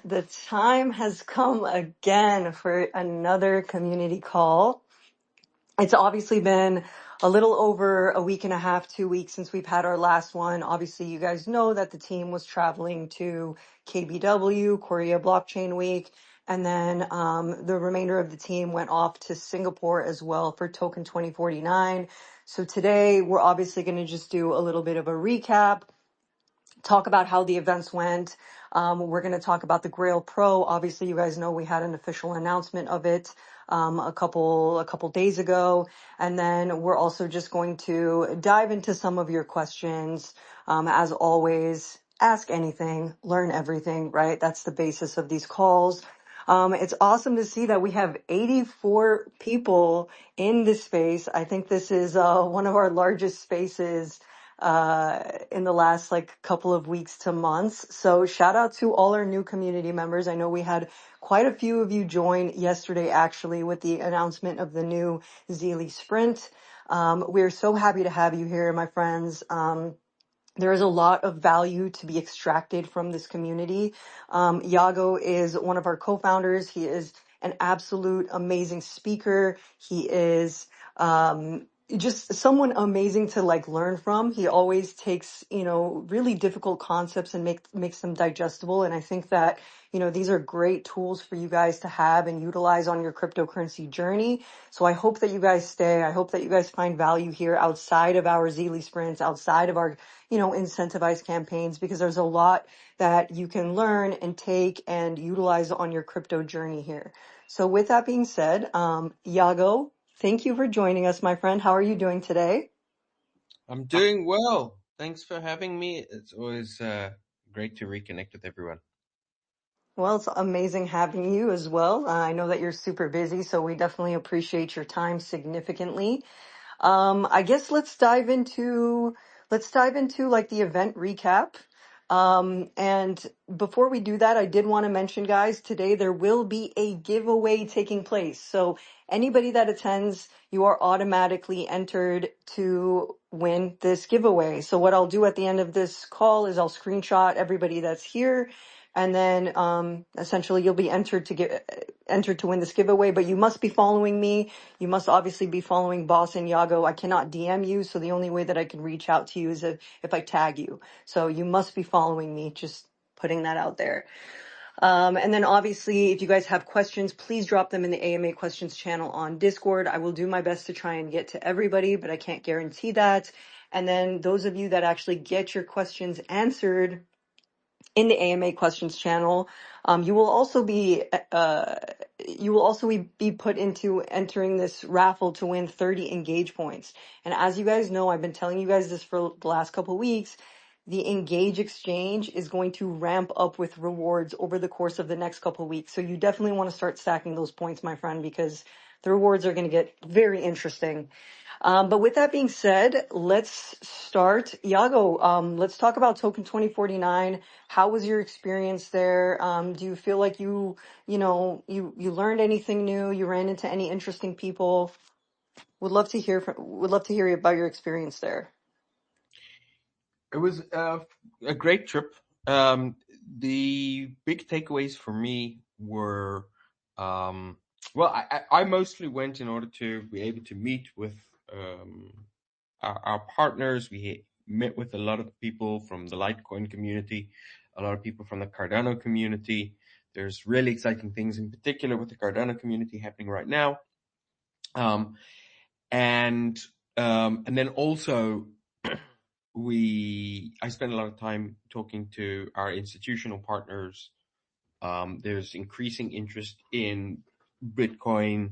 The time has come again for another community call. It's obviously been a little over a week and a half, 2 weeks since we've had our last one. Obviously, you guys know that the team was traveling to KBW, Korea Blockchain Week, and then the remainder of the team went off to Singapore as well for Token 2049. So today, we're obviously going to just do a little bit of a recap, talk about how the events went. We're going to talk about the Grail Pro. Obviously, you guys know we had an official announcement of it a couple days ago, and then we're also just going to dive into some of your questions. As always, ask anything, learn everything. Right? That's the basis of these calls. It's awesome to see that we have 84 people in this space. I think this is one of our largest spaces in the last couple of weeks to months. So shout out to all our new community members. I know we had quite a few of you join yesterday actually with the announcement of the new Zeely Sprint. We're so happy to have you here, my friends. There is a lot of value to be extracted from this community. Yago is one of our co-founders. He is an absolute amazing speaker. He is just someone amazing to learn from. He always takes, really difficult concepts and makes them digestible. And I think that, these are great tools for you guys to have and utilize on your cryptocurrency journey. So I hope that you guys stay. I hope that you guys find value here outside of our Zeely sprints, outside of our, incentivized campaigns, because there's a lot that you can learn and take and utilize on your crypto journey here. So with that being said, Yago, thank you for joining us, my friend. How are you doing today? I'm doing well. Thanks for having me. It's always great to reconnect with everyone. Well, it's amazing having you as well. I know that you're super busy, so we definitely appreciate your time significantly. I guess let's dive into the event recap. And before we do that, I did want to mention, guys, today there will be a giveaway taking place. So anybody that attends, you are automatically entered to win this giveaway. So what I'll do at the end of this call is I'll screenshot everybody that's here, and then essentially you'll be entered to win this giveaway. But you must be following me. You must obviously be following BOS and Yago. I cannot DM you, so the only way that I can reach out to you is if I tag you. So you must be following me, just putting that out there. And then obviously, if you guys have questions, please drop them in the AMA questions channel on Discord. I will do my best to try and get to everybody, but I can't guarantee that. And then those of you that actually get your questions answered in the AMA questions channel, you will also be put into entering this raffle to win 30 engage points. And as you guys know, I've been telling you guys this for the last couple of weeks. The engage exchange is going to ramp up with rewards over the course of the next couple of weeks. So you definitely want to start stacking those points, my friend, because the rewards are going to get very interesting. But with that being said, let's start. Yago, let's talk about Token 2049. How was your experience there? Do you feel like you learned anything new? You ran into any interesting people? Would love to hear about your experience there. It was a great trip. The big takeaways for me were, I mostly went in order to be able to meet with our partners. We met with a lot of people from the Litecoin community, a lot of people from the Cardano community. There's really exciting things in particular with the Cardano community happening right now. And then also I spent a lot of time talking to our institutional partners. There's increasing interest in Bitcoin,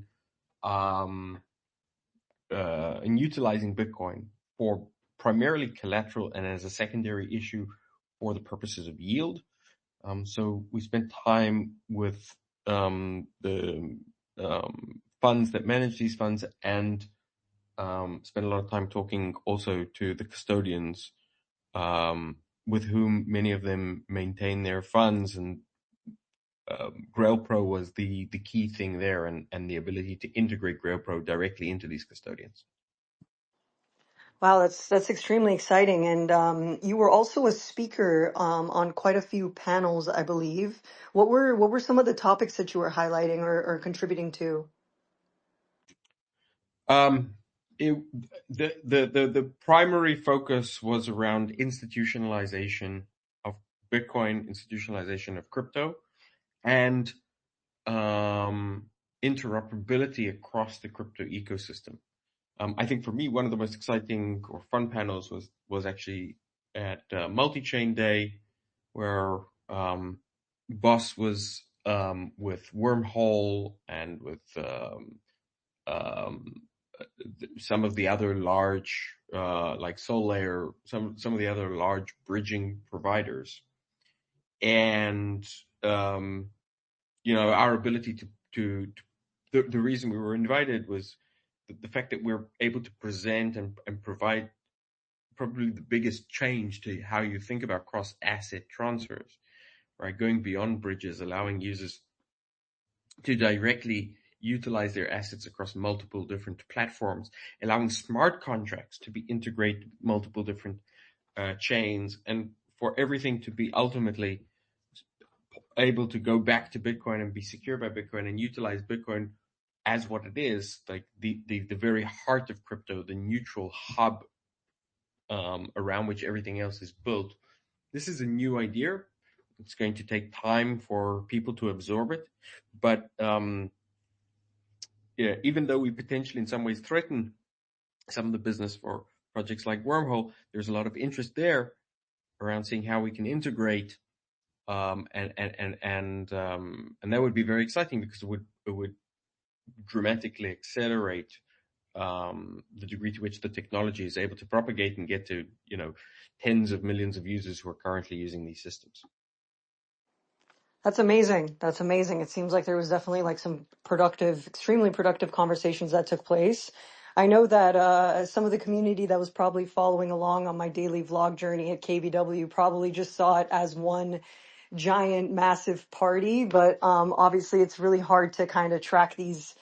in utilizing Bitcoin for primarily collateral and as a secondary issue for the purposes of yield. So we spent time with the funds that manage these funds, and spent a lot of time talking also to the custodians, with whom many of them maintain their funds, and Grail Pro was the key thing there, and the ability to integrate Grail Pro directly into these custodians. Wow, that's extremely exciting. And you were also a speaker on quite a few panels, I believe. What were some of the topics that you were highlighting or contributing to? Um, it, the primary focus was around institutionalization of Bitcoin, institutionalization of crypto, and interoperability across the crypto ecosystem. I think for me, one of the most exciting or fun panels was actually at Multi-Chain Day, where BOS was with Wormhole and with um, some of the other large, like Sollayer, some of the other large bridging providers, and our ability the reason we were invited was the fact that we're able to present and provide probably the biggest change to how you think about cross asset transfers, right? Going beyond bridges, allowing users to directly utilize their assets across multiple different platforms, allowing smart contracts to be integrated with multiple different chains, and for everything to be ultimately able to go back to Bitcoin and be secured by Bitcoin and utilize Bitcoin as what it is, like the very heart of crypto, the neutral hub around which everything else is built. This is a new idea. It's going to take time for people to absorb it, but yeah, even though we potentially in some ways threaten some of the business for projects like Wormhole, there's a lot of interest there around seeing how we can integrate, and that would be very exciting because it would dramatically accelerate the degree to which the technology is able to propagate and get to tens of millions of users who are currently using these systems. That's amazing. That's amazing. It seems like there was definitely like some productive, extremely productive conversations that took place. I know that some of the community that was probably following along on my daily vlog journey at KBW probably just saw it as one giant, massive party, but obviously it's really hard to kind of track these,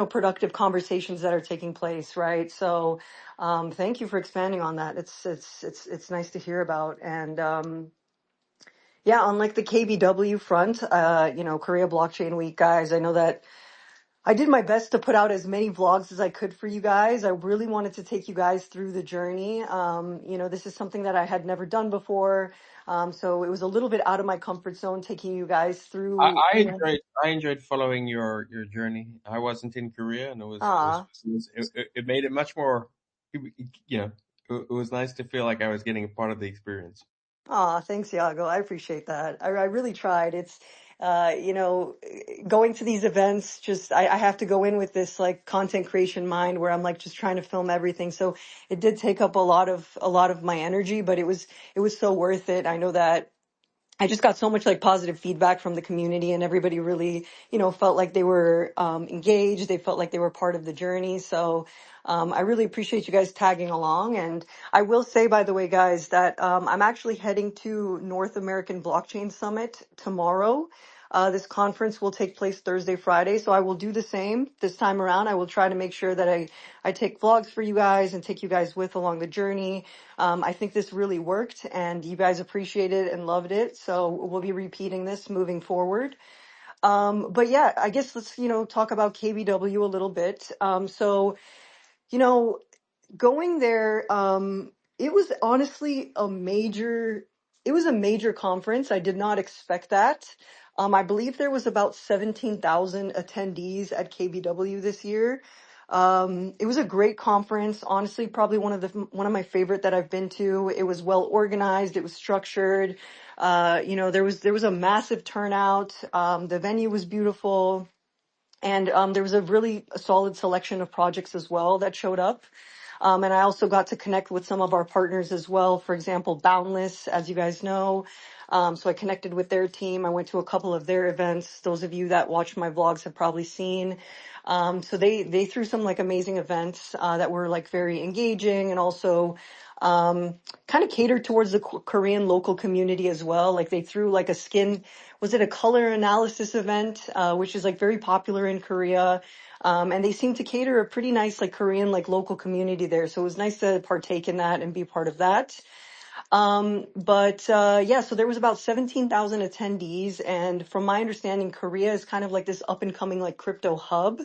productive conversations that are taking place, right? So thank you for expanding on that. It's nice to hear about. And yeah, on like the KBW front, Korea Blockchain Week, guys, I know that I did my best to put out as many vlogs as I could for you guys. I really wanted to take you guys through the journey. This is something that I had never done before. So it was a little bit out of my comfort zone taking you guys I, through, I enjoyed I enjoyed following your journey. I wasn't in Korea, and ah, it made it much more. It was nice to feel like I was getting a part of the experience. thanks, Yago. I appreciate that. I really tried. It's, uh, you know, going to these events, just, I have to go in with this like content creation mind where I'm like just trying to film everything. So it did take up a lot of my energy, but it was so worth it. I know that I just got so much like positive feedback from the community, and everybody really, felt like they were engaged. They felt like they were part of the journey. So I really appreciate you guys tagging along. And I will say, by the way, guys, that I'm actually heading to North American Blockchain Summit tomorrow. This conference will take place Thursday, Friday. So I will do the same this time around. I will try to make sure that I take vlogs for you guys and take you guys with along the journey. I think this really worked and you guys appreciated and loved it. So we'll be repeating this moving forward. But yeah, I guess let's, talk about KBW a little bit. You know, going there, it was honestly a major conference. I did not expect that. I believe there was about 17,000 attendees at KBW this year. It was a great conference. Honestly, probably one of my favorite that I've been to. It was well organized. It was structured. There was a massive turnout. The venue was beautiful. And there was a really solid selection of projects as well that showed up. And I also got to connect with some of our partners as well. For example, Boundless, as you guys know. So I connected with their team. I went to a couple of their events. Those of you that watch my vlogs have probably seen. So they threw some like amazing events that were like very engaging and also kind of catered towards the Korean local community as well. Like they threw like was it a color analysis event, which is like very popular in Korea. And they seem to cater a pretty nice like Korean like local community there. So it was nice to partake in that and be part of that. Yeah, so there was about 17,000 attendees. And from my understanding, Korea is kind of like this up and coming like crypto hub.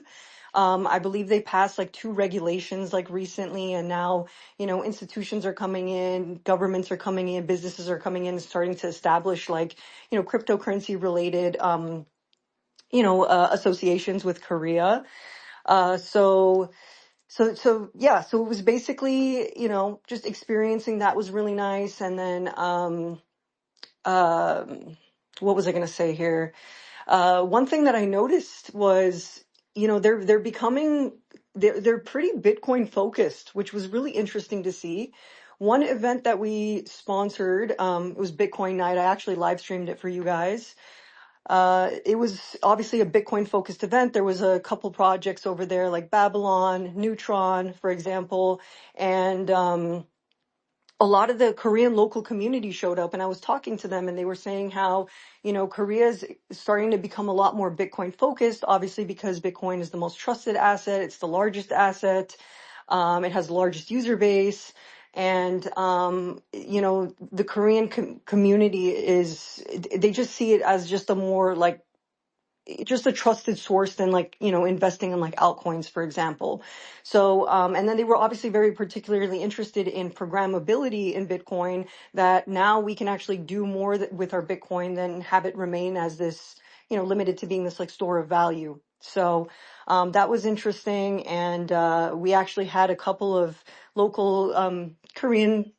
I believe they passed like 2 regulations like recently, and now, institutions are coming in, governments are coming in, businesses are coming in and starting to establish like, cryptocurrency related, associations with Korea. So it was basically, just experiencing that was really nice. And then, what was I going to say here? One thing that I noticed was, they're pretty Bitcoin focused, which was really interesting to see. One event that we sponsored, it was Bitcoin Night. I actually live streamed it for you guys. It was obviously a Bitcoin focused event. There was a couple projects over there like Babylon, Neutron, for example, and, a lot of the Korean local community showed up, and I was talking to them and they were saying how, Korea is starting to become a lot more Bitcoin focused, obviously because Bitcoin is the most trusted asset. It's the largest asset. It has the largest user base. And, the Korean community they just see it as just a more like, just a trusted source than like, investing in like altcoins, for example. So, and then they were obviously very particularly interested in programmability in Bitcoin, that now we can actually do more with our Bitcoin than have it remain as this, limited to being this like store of value. So, that was interesting. And, we actually had a couple of local, Korean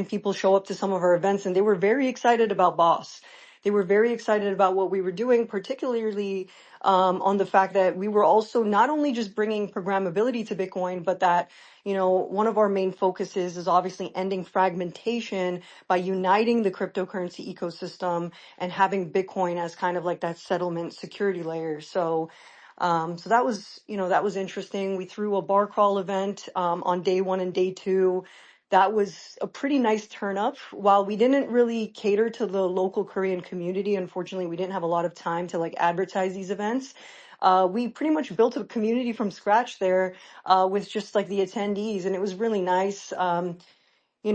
people show up to some of our events, and they were very excited about BOS. They were very excited about what we were doing, particularly on the fact that we were also not only just bringing programmability to Bitcoin, but that, one of our main focuses is obviously ending fragmentation by uniting the cryptocurrency ecosystem and having Bitcoin as kind of like that settlement security layer. So that was interesting. We threw a bar crawl event on day 1 and day 2. That was a pretty nice turn up. While we didn't really cater to the local Korean community, unfortunately, we didn't have a lot of time to like advertise these events. We pretty much built a community from scratch there with just like the attendees, and it was really nice. We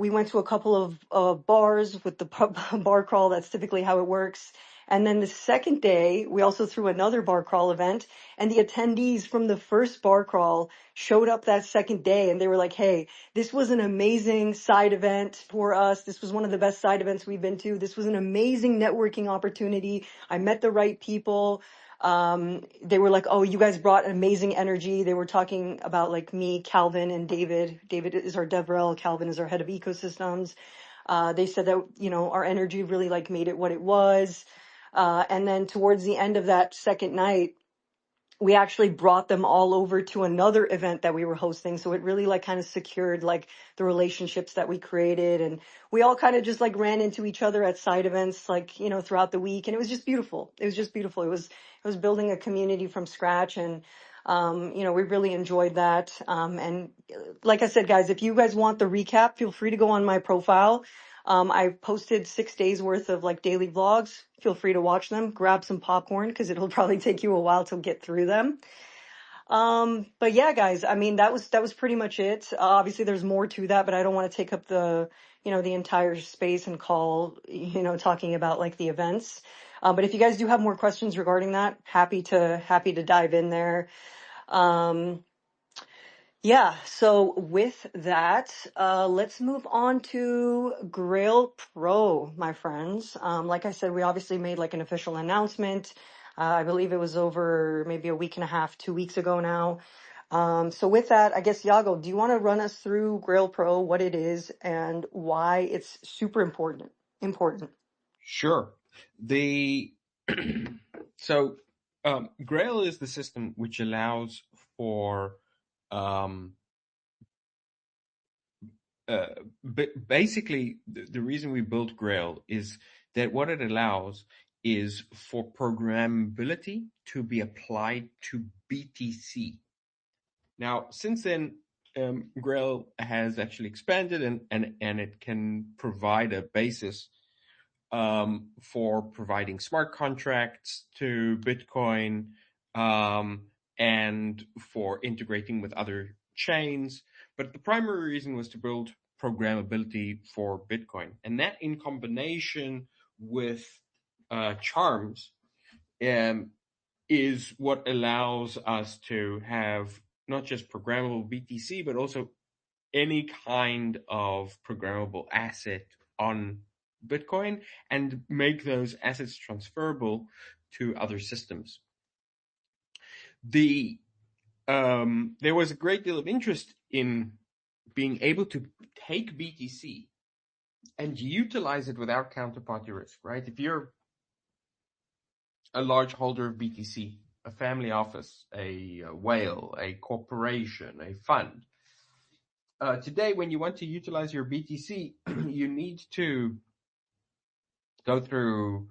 went to a couple of bars with the bar crawl. That's typically how it works. And then the second day, we also threw another bar crawl event, and the attendees from the first bar crawl showed up that second day, and they were like, hey, this was an amazing side event for us. This was one of the best side events we've been to. This was an amazing networking opportunity. I met the right people. They were like, oh, you guys brought amazing energy. They were talking about like me, Calvin, and David. David is our DevRel. Calvin is our head of ecosystems. They said that, our energy really like made it what it was. And then towards the end of that second night, we actually brought them all over to another event that we were hosting. So it really like kind of secured like the relationships that we created. And we all kind of just like ran into each other at side events, like, throughout the week. And it was just beautiful. It was just beautiful. It was building a community from scratch. And, we really enjoyed that. And like I said, guys, if you guys want the recap, feel free to go on my profile. I posted 6 days worth of like daily vlogs. Feel free to watch them, grab some popcorn because it'll probably take you a while to get through them. But yeah, guys, I mean, that was pretty much it. Obviously there's more to that, but I don't want to take up the entire space and call, talking about like the events. But if you guys do have more questions regarding that, happy to dive in there. Yeah, so with that, let's move on to Grail Pro, my friends. Like I said, we obviously made like an official announcement. I believe it was over maybe a week and a half, 2 weeks ago now. So with that, I guess, Yago, do you want to run us through Grail Pro, what it is and why it's super important? Sure. So Grail is the system which allows for but basically the reason we built Grail is that what it allows is for programmability to be applied to BTC. Now, since then, Grail has actually expanded and it can provide a basis for providing smart contracts to Bitcoin and for integrating with other chains. But the primary reason was to build programmability for Bitcoin. And that in combination with charms is what allows us to have not just programmable BTC, but also any kind of programmable asset on Bitcoin and make those assets transferable to other systems. There was a great deal of interest in being able to take BTC and utilize it without counterparty risk, right? If you're a large holder of BTC, a family office, a whale, a corporation, a fund, today when you want to utilize your BTC, you need to go through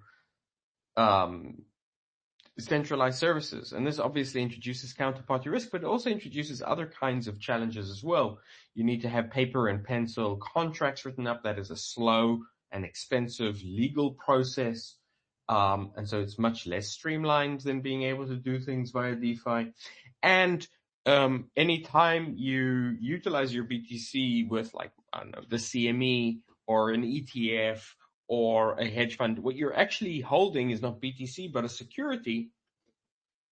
centralized services. And this obviously introduces counterparty risk, but it also introduces other kinds of challenges as well. You need to have paper and pencil contracts written up. That is a slow and expensive legal process. And so it's much less streamlined than being able to do things via DeFi. And anytime you utilize your BTC with, like, I don't know, the CME or an ETF or a hedge fund, what you're actually holding is not BTC, but a security.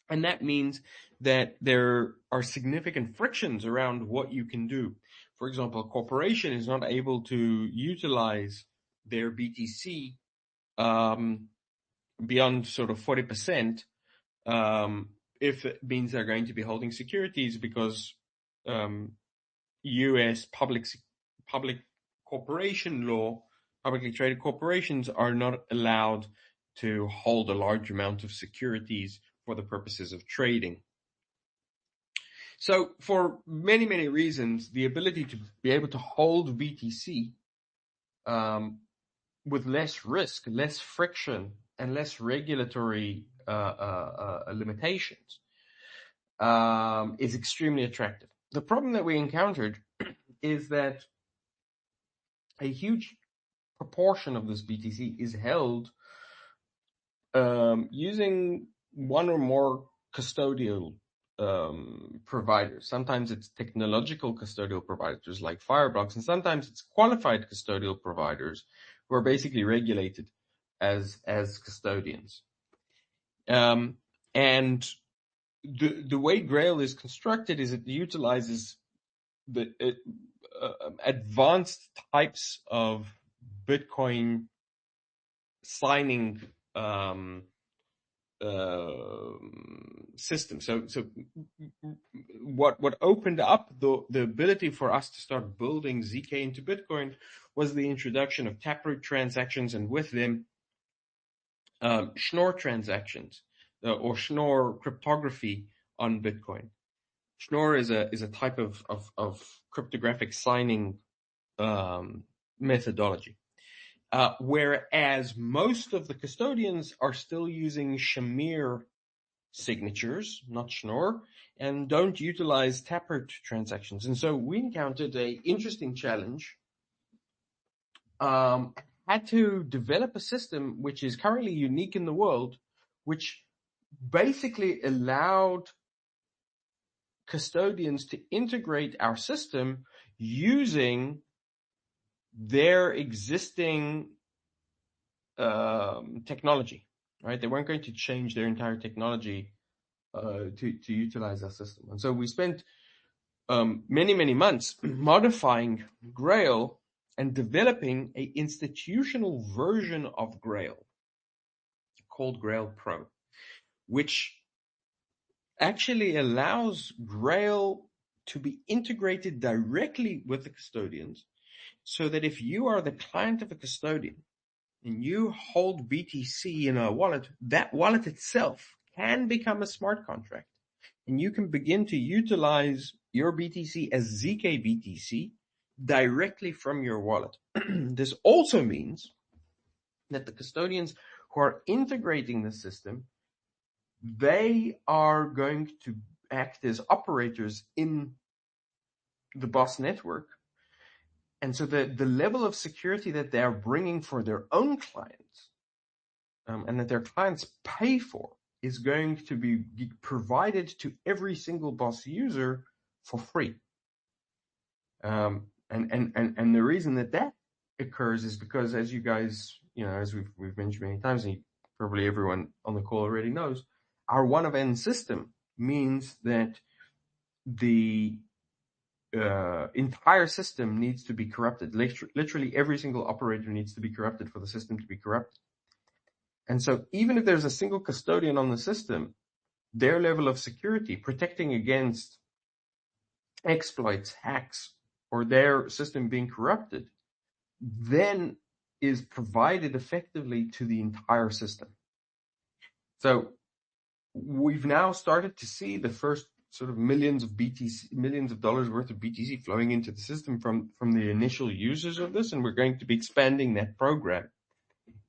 And that means that there are significant frictions around what you can do. For example, a corporation is not able to utilize their BTC beyond sort of 40% if it means they're going to be holding securities, because U.S. public corporation law, publicly traded corporations are not allowed to hold a large amount of securities for the purposes of trading. So for many, many reasons, the ability to be able to hold BTC with less risk, less friction, and less regulatory limitations is extremely attractive. The problem that we encountered is that a huge proportion of this BTC is held using one or more custodial providers. Sometimes it's technological custodial providers like Fireblocks, and sometimes it's qualified custodial providers who are basically regulated as custodians. And the way Grail is constructed is it utilizes the advanced types of Bitcoin signing system. So what opened up the ability for us to start building ZK into Bitcoin was the introduction of taproot transactions, and with them Schnorr transactions or Schnorr cryptography on Bitcoin. Schnorr is a type of cryptographic signing methodology. Whereas most of the custodians are still using Shamir signatures, not Schnorr, and don't utilize taproot transactions. And so we encountered an interesting challenge. Had to develop a system which is currently unique in the world, which basically allowed custodians to integrate our system using their existing technology, right? They weren't going to change their entire technology to utilize our system. And so we spent many, many months modifying Grail and developing an institutional version of Grail called Grail Pro, which actually allows Grail to be integrated directly with the custodians, so that if you are the client of a custodian and you hold BTC in a wallet, that wallet itself can become a smart contract, and you can begin to utilize your BTC as ZK BTC directly from your wallet. This also means that the custodians who are integrating the system, they are going to act as operators in the BOS network. And so the level of security that they're bringing for their own clients, and that their clients pay for, is going to be provided to every single BOS user for free. And the reason that occurs is because, as you guys, as we've mentioned many times, and probably everyone on the call already knows, our one of N system means that the entire system needs to be corrupted. Literally every single operator needs to be corrupted for the system to be corrupted. And so even if there's a single custodian on the system, their level of security, protecting against exploits, hacks, or their system being corrupted, then is provided effectively to the entire system. So we've now started to see the first sort of millions of dollars worth of BTC flowing into the system from the initial users of this, and we're going to be expanding that program.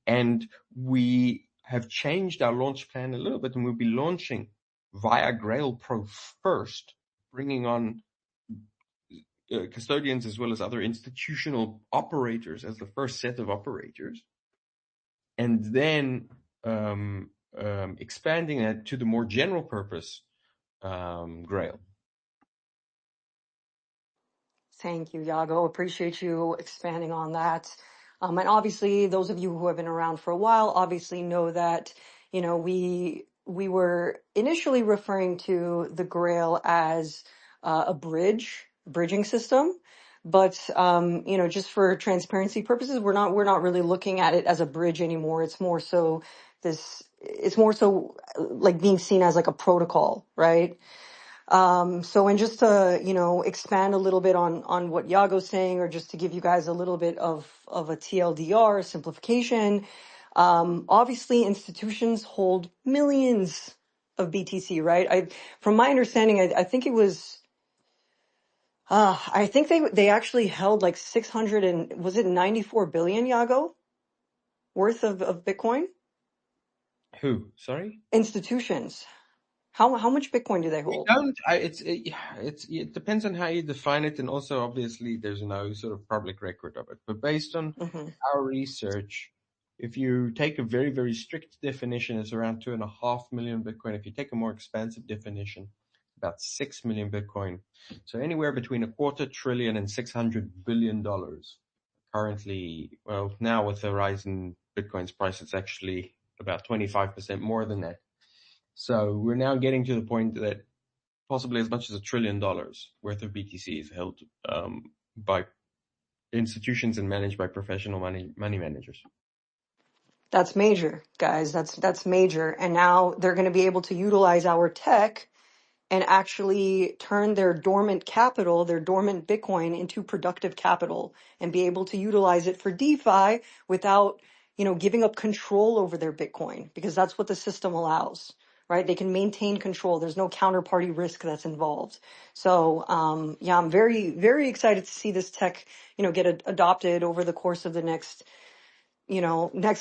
And we have changed our launch plan a little bit, and we'll be launching via Grail Pro first, bringing on custodians as well as other institutional operators as the first set of operators, and then expanding that to the more general purpose Grail. Thank you, Yago. Appreciate you expanding on that. And obviously, those of you who have been around for a while obviously know that, we were initially referring to the Grail as a bridging system. But, just for transparency purposes, we're not really looking at it as a bridge anymore. It's more so like being seen as like a protocol, right? And just to, expand a little bit on what Yago's saying, or just to give you guys a little bit of a TLDR simplification, obviously institutions hold millions of BTC, right? From my understanding, I think it was, I think they actually held like 94 billion, Yago, worth of Bitcoin? Who? Sorry? Institutions. How much Bitcoin do they We hold? don't. It depends on how you define it, and also obviously there's no sort of public record of it. But based on Mm-hmm. our research, if you take a very, very strict definition, it's around 2.5 million Bitcoin. If you take a more expansive definition, about 6 million Bitcoin. So anywhere between $250 billion and $600 billion. Currently, well, now with the rise in Bitcoin's price, it's actually about 25% more than that. So we're now getting to the point that possibly as much as $1 trillion worth of BTC is held by institutions and managed by professional money managers. That's major, guys. That's major. And now they're going to be able to utilize our tech and actually turn their dormant capital, their dormant Bitcoin, into productive capital, and be able to utilize it for DeFi without, giving up control over their Bitcoin, because that's what the system allows, right? They can maintain control. There's no counterparty risk that's involved. So, I'm very, very excited to see this tech, get adopted over the course of the next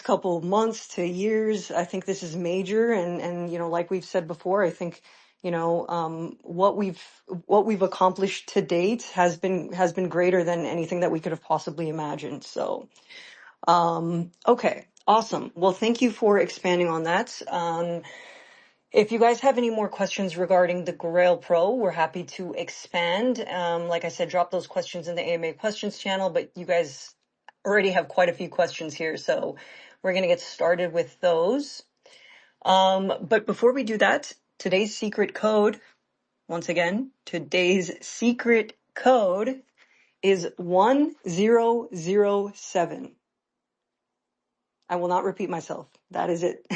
couple of months to years. I think this is major. And, like we've said before, I think, what we've accomplished to date has been greater than anything that we could have possibly imagined. So, okay. Awesome. Well, thank you for expanding on that. If you guys have any more questions regarding the Grail Pro, we're happy to expand. Like I said, drop those questions in the AMA questions channel, but you guys already have quite a few questions here, so we're going to get started with those. But before we do that, today's secret code, once again, today's secret code is 1007. I will not repeat myself. That is it.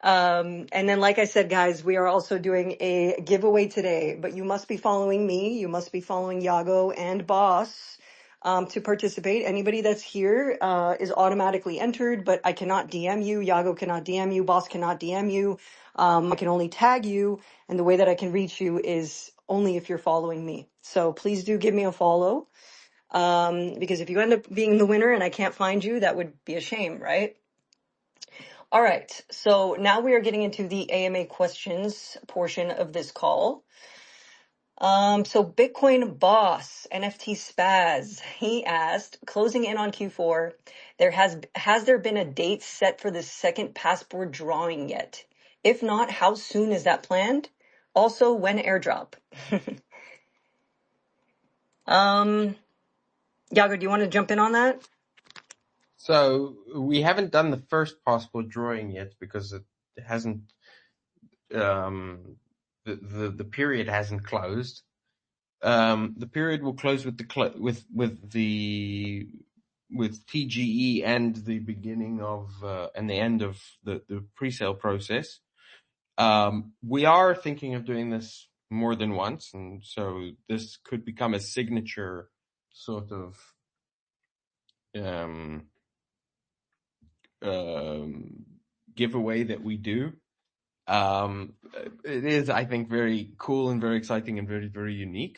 And then, like I said, guys, we are also doing a giveaway today, but you must be following me. You must be following Yago and BOS to participate. Anybody that's here is automatically entered, but I cannot DM you. Yago cannot DM you. BOS cannot DM you. I can only tag you. And the way that I can reach you is only if you're following me. So please do give me a follow. Because if you end up being the winner and I can't find you, that would be a shame, right? All right, so now we are getting into the AMA questions portion of this call. So Bitcoin Boss, NFT Spaz, he asked, closing in on Q4, has there been a date set for the second passport drawing yet? If not, how soon is that planned? Also, when airdrop? Yago, do you want to jump in on that? So we haven't done the first passport drawing yet because it hasn't, the period hasn't closed. The period will close with TGE and the beginning of and the end of the pre-sale process. We are thinking of doing this more than once, and so this could become a signature sort of giveaway that we do. It is, I think, very cool and very exciting and very, very unique.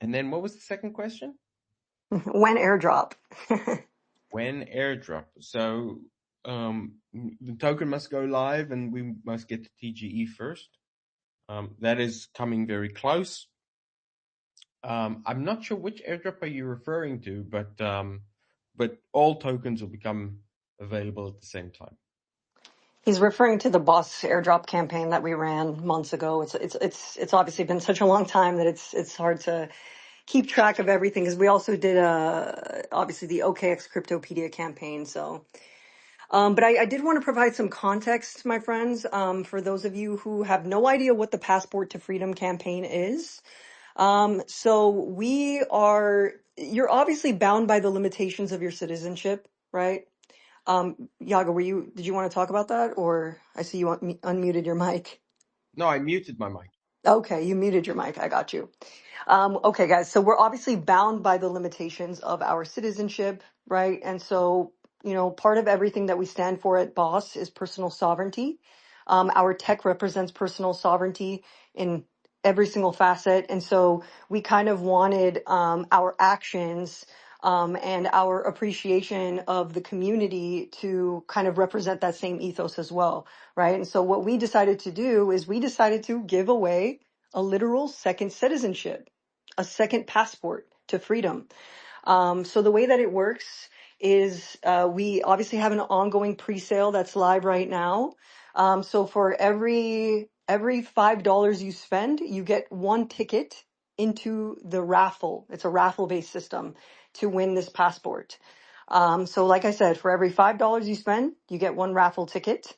And then what was the second question? When airdrop? When airdrop. So the token must go live and we must get to TGE first. That is coming very close. I'm not sure which airdrop are you referring to, but all tokens will become available at the same time. He's referring to the BOS airdrop campaign that we ran months ago. It's obviously been such a long time that it's hard to keep track of everything, because we also did obviously the OKX Cryptopedia campaign. So, but I did want to provide some context, my friends, for those of you who have no idea what the Passport to Freedom campaign is. So you're obviously bound by the limitations of your citizenship, right? Yago, did you want to talk about that, or I see you unmuted your mic? No, I muted my mic. Okay, you muted your mic. I got you. Okay, guys. So we're obviously bound by the limitations of our citizenship, right? And so, part of everything that we stand for at BOS is personal sovereignty. Our tech represents personal sovereignty in every single facet. And so we kind of wanted our actions and our appreciation of the community to kind of represent that same ethos as well, right? And so what we decided to do is we decided to give away a literal second citizenship, a second passport to freedom. So the way that it works is we obviously have an ongoing pre-sale that's live right now. So for every $5 you spend, you get one ticket into the raffle. It's a raffle-based system to win this passport. So like I said, for every $5 you spend, you get one raffle ticket.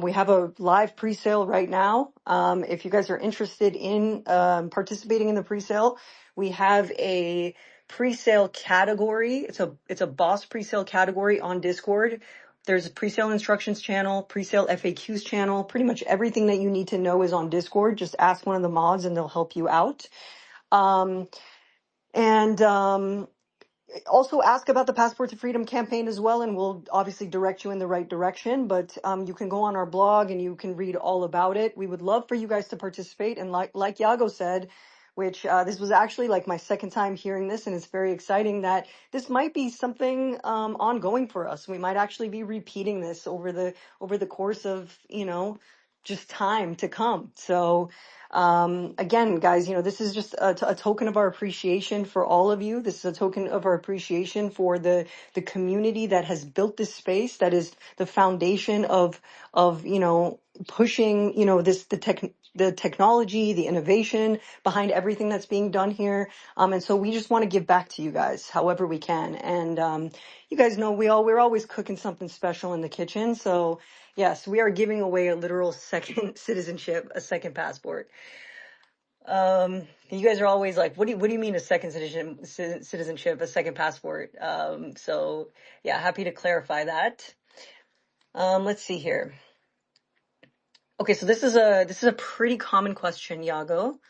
We have a live pre-sale right now. If you guys are interested in participating in the pre-sale, we have a pre-sale category. It's a BOS pre-sale category on Discord. There's a pre-sale instructions channel, pre-sale FAQs channel. Pretty much everything that you need to know is on Discord. Just ask one of the mods and they'll help you out. Also ask about the Passport to Freedom campaign as well, and we'll obviously direct you in the right direction. But you can go on our blog and you can read all about it. We would love for you guys to participate. And like Yago said, which this was actually like my second time hearing this, and it's very exciting that this might be something ongoing for us. We might actually be repeating this over the course of just time to come. So again, guys, this is just a token of our appreciation for all of you. This is a token of our appreciation for the community that has built this space, that is the foundation of pushing, the technology, the innovation behind everything that's being done here. And so we just want to give back to you guys however we can. And you guys know we're always cooking something special in the kitchen. So yes, we are giving away a literal second citizenship, a second passport. You guys are always like, what do you mean a second citizenship, a second passport? So yeah, happy to clarify that. Let's see here. Okay, so this is a pretty common question, Yago.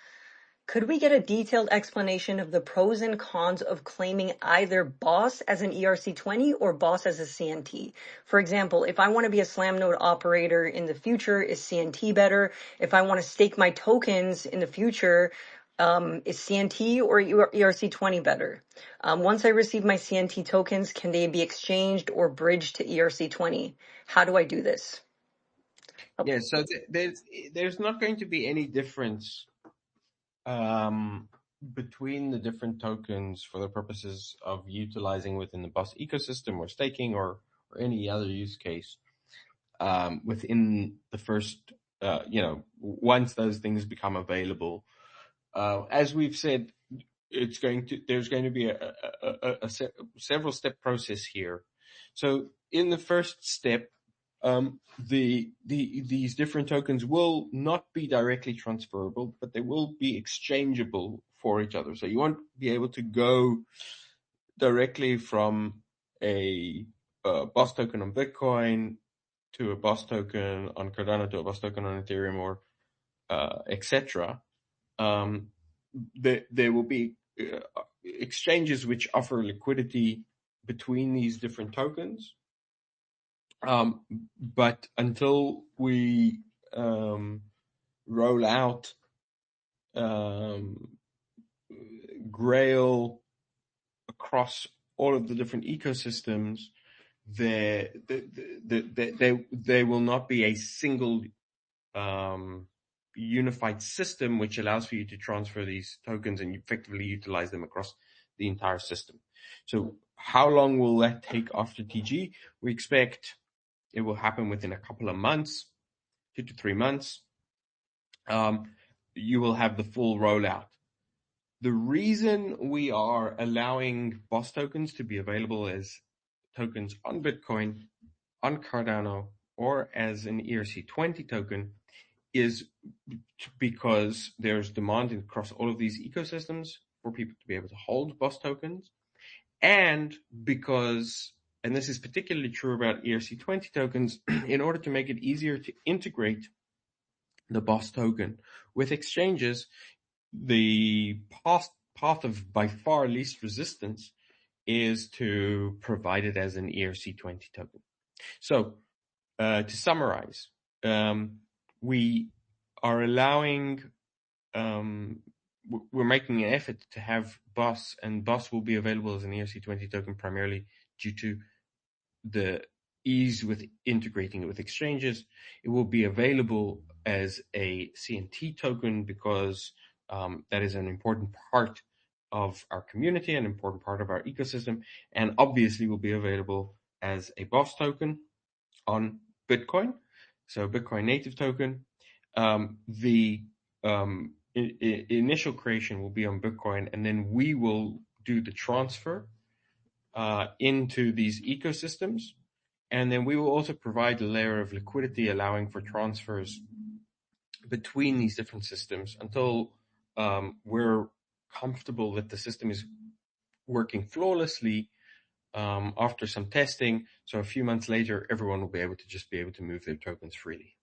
Could we get a detailed explanation of the pros and cons of claiming either BOS as an ERC20 or BOS as a CNT? For example, if I want to be a SLAM node operator in the future, is CNT better? If I want to stake my tokens in the future, is CNT or ERC20 better? Once I receive my CNT tokens, can they be exchanged or bridged to ERC20? How do I do this? Yeah, so there's not going to be any difference between the different tokens for the purposes of utilizing within the BOS ecosystem or staking or any other use case, within the first, once those things become available. As we've said, there's going to be a several step process here. So in the first step, these different tokens will not be directly transferable, but they will be exchangeable for each other. So you won't be able to go directly from a BOS token on Bitcoin to a BOS token on Cardano to a BOS token on Ethereum or etc. There will be exchanges which offer liquidity between these different tokens. But until we roll out Grail across all of the different ecosystems, there will not be a single unified system which allows for you to transfer these tokens and effectively utilize them across the entire system. So how long will that take after TG? We expect it will happen within a couple of months, 2 to 3 months. You will have the full rollout. The reason we are allowing BOS tokens to be available as tokens on Bitcoin, on Cardano, or as an ERC20 token is because there's demand across all of these ecosystems for people to be able to hold BOS tokens, and because, and this is particularly true about ERC20 tokens, in order to make it easier to integrate the BOS token with exchanges, the path of by far least resistance is to provide it as an ERC20 token. So to summarize, we are allowing, we're making an effort to have BOS, and BOS will be available as an ERC20 token primarily due to the ease with integrating it with exchanges. It will be available as a CNT token because that is an important part of our community, an important part of our ecosystem, and obviously will be available as a BOS token on Bitcoin, so Bitcoin native token. The initial creation will be on Bitcoin, and then we will do the transfer into these ecosystems, and then we will also provide a layer of liquidity allowing for transfers between these different systems until we're comfortable that the system is working flawlessly after some testing. So a few months later, everyone will be able to move their tokens freely.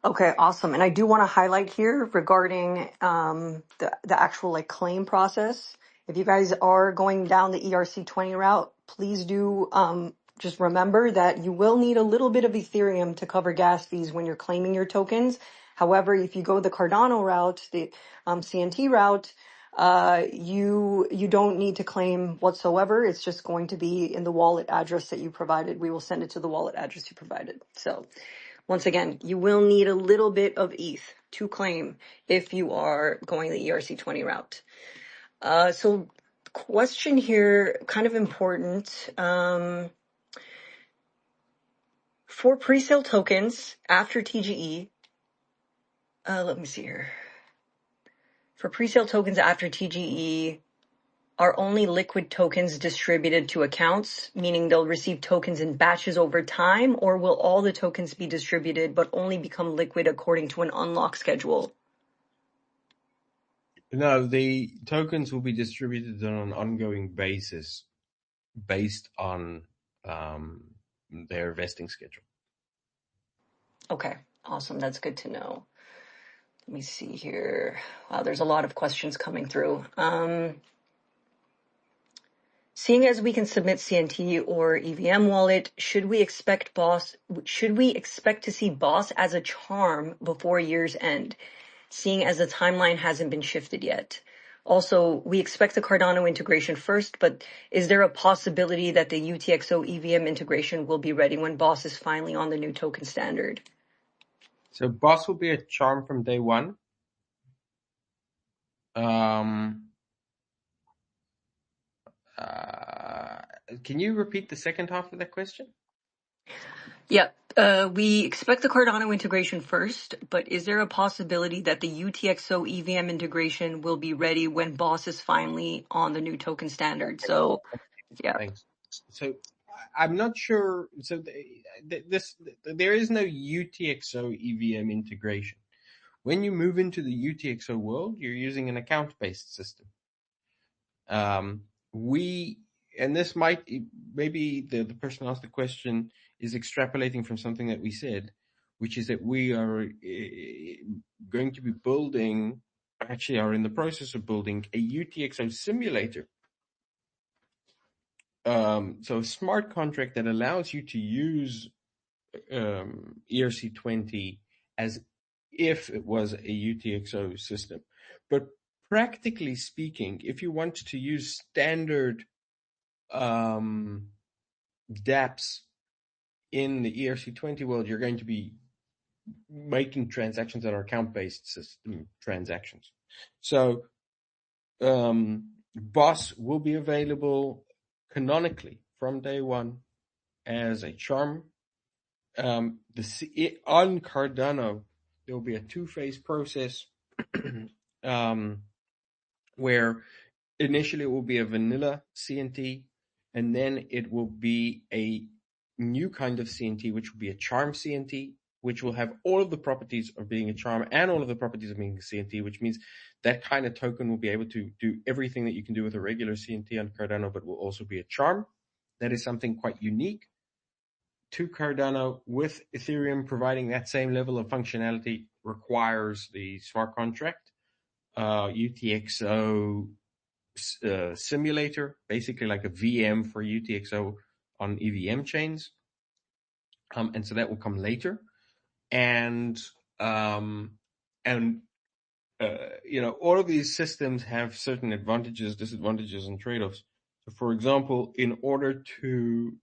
Okay, awesome. And I do want to highlight here regarding the actual claim process. If you guys are going down the ERC20 route, please do just remember that you will need a little bit of Ethereum to cover gas fees when you're claiming your tokens. However, if you go the Cardano route, the CNT route, you don't need to claim whatsoever. It's just going to be in the wallet address that you provided. We will send it to the wallet address you provided. So once again, you will need a little bit of ETH to claim if you are going the ERC20 route. So question here, kind of important. For pre-sale tokens after TGE, let me see here. For pre-sale tokens after TGE, are only liquid tokens distributed to accounts, meaning they'll receive tokens in batches over time, or will all the tokens be distributed but only become liquid according to an unlock schedule? No, the tokens will be distributed on an ongoing basis based on their vesting schedule. Okay, awesome. That's good to know. Let me see here. Wow, there's a lot of questions coming through. Seeing as we can submit CNT or EVM wallet, should we expect to see BOS as a charm before year's end, seeing as the timeline hasn't been shifted yet? Also, we expect the Cardano integration first, but is there a possibility that the UTXO EVM integration will be ready when BOS is finally on the new token standard? So BOS will be a charm from day one. Um, can you repeat the second half of that question? Yep. We expect the Cardano integration first, but is there a possibility that the UTXO EVM integration will be ready when BOS is finally on the new token standard? So, yeah. Thanks. So I'm not sure. So there is no UTXO EVM integration. When you move into the UTXO world, you're using an account-based system. And this might, maybe the person who asked the question is extrapolating from something that we said, which is that we are going to be building, actually are in the process of building a UTXO simulator. So a smart contract that allows you to use ERC20 as if it was a UTXO system. But practically speaking, if you want to use standard dApps in the ERC20 world, you're going to be making transactions that are account-based system transactions. So BOS will be available canonically from day one as a charm. On Cardano, there will be a two-phase process where initially it will be a vanilla CNT, and then it will be a new kind of CNT, which will be a charm CNT, which will have all of the properties of being a charm and all of the properties of being a CNT, which means that kind of token will be able to do everything that you can do with a regular CNT on Cardano, but will also be a charm. That is something quite unique to Cardano. With Ethereum providing that same level of functionality requires the smart contract, UTXO simulator, basically like a VM for UTXO on EVM chains. And so that will come later. And all of these systems have certain advantages, disadvantages, and trade-offs. So for example, in order to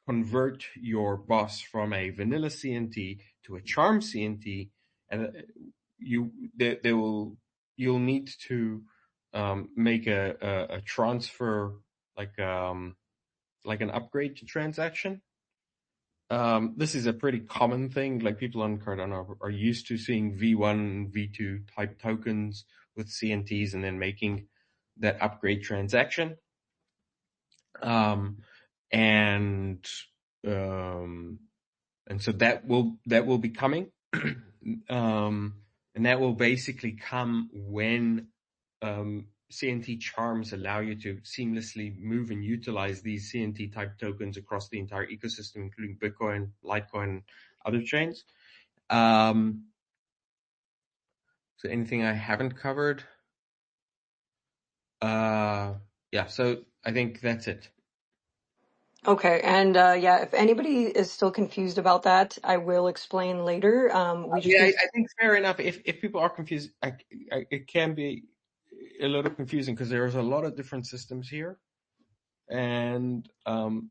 convert your BOS from a vanilla CNT to a charm CNT, and you'll need to make a transfer, like an upgrade to transaction. This is a pretty common thing. Like people on Cardano are used to seeing V1, V2 type tokens with CNTs and then making that upgrade transaction. And so that will be coming. And that will basically come when CNT charms allow you to seamlessly move and utilize these CNT type tokens across the entire ecosystem, including Bitcoin, Litecoin, other chains. So anything I haven't covered? Yeah, so I think that's it. Okay, and if anybody is still confused about that, I will explain later. I think fair enough. If people are confused, it can be a little confusing because there's a lot of different systems here, and so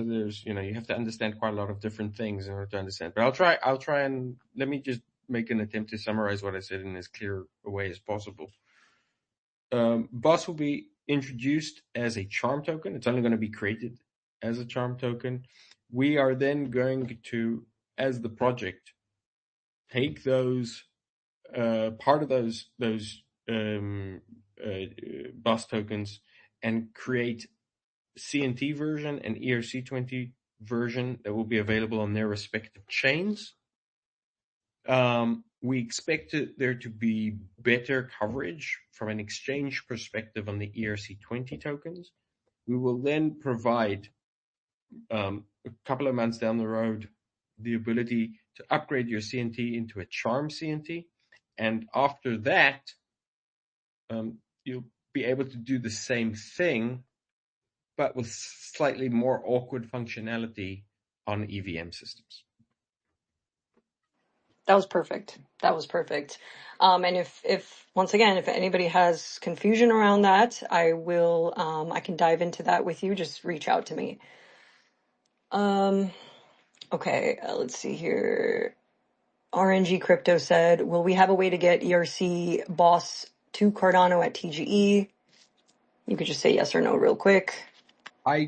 there's you have to understand quite a lot of different things in order to understand. But I'll try and let me just make an attempt to summarize what I said in as clear a way as possible. BOS will be introduced as a charm token. It's only going to be created as a charm token. We are then going to, as the project, take those part of those BOS tokens and create CNT version and ERC20 version that will be available on their respective chains. We expect there to be better coverage from an exchange perspective on the ERC20 tokens. We will then provide, a couple of months down the road, the ability to upgrade your CNT into a charm CNT. And after that, you'll be able to do the same thing, but with slightly more awkward functionality on EVM systems. That was perfect. And if once again, if anybody has confusion around that, I can dive into that with you. Just reach out to me. Okay, let's see here. RNG Crypto said, will we have a way to get ERC BOS to Cardano at TGE? You could just say yes or no real quick. I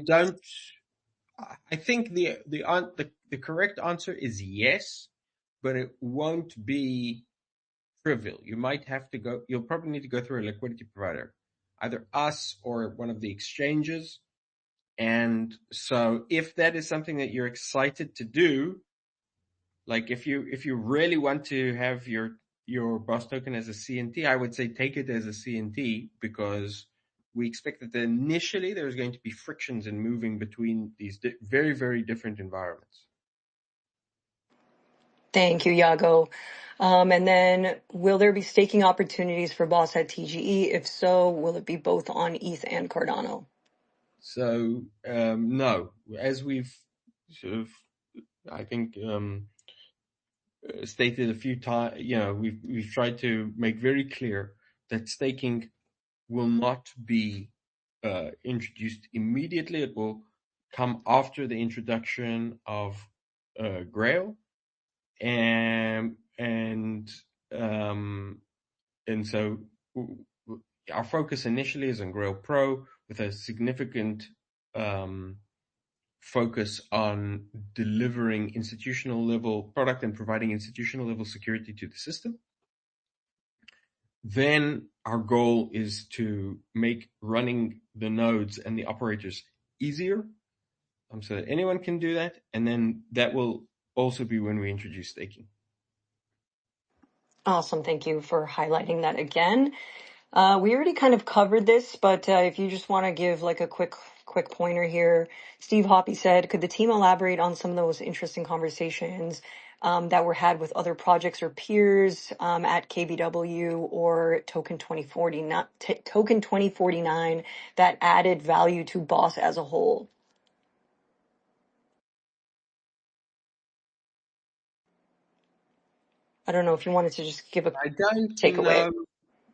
think the correct answer is yes, but it won't be trivial. You'll probably need to go through a liquidity provider, either us or one of the exchanges. And so if that is something that you're excited to do, like if you really want to have your BOS token as a CNT, I would say take it as a CNT, because we expect that initially there's going to be frictions in moving between these very, very different environments. Thank you, Yago. And then will there be staking opportunities for BOS at TGE? If so, will it be both on ETH and Cardano? So no, as we've sort of, I think, stated a few times, we've tried to make very clear that staking will not be introduced immediately. It will come after the introduction of Grail, and so our focus initially is on Grail Pro, with a significant focus on delivering institutional level product and providing institutional level security to the system. Then our goal is to make running the nodes and the operators easier, so that anyone can do that. And then that will also be when we introduce staking. Awesome. Thank you for highlighting that again. We already kind of covered this, but if you just want to give like a quick pointer here, Steve Hoppy said, could the team elaborate on some of those interesting conversations that were had with other projects or peers at KBW or Token2049 that added value to BOS as a whole? I don't know if you wanted to just give a takeaway.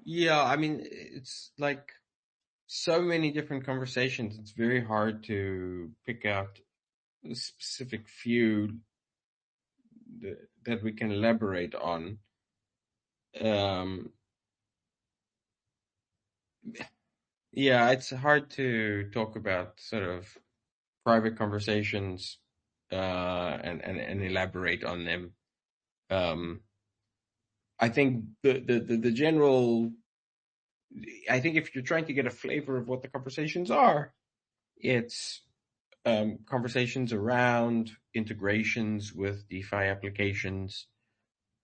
Yeah, I mean, it's like so many different conversations. It's very hard to pick out a specific few that we can elaborate on. Yeah, it's hard to talk about sort of private conversations and elaborate on them. I think the general, I think if you're trying to get a flavor of what the conversations are, it's conversations around integrations with DeFi applications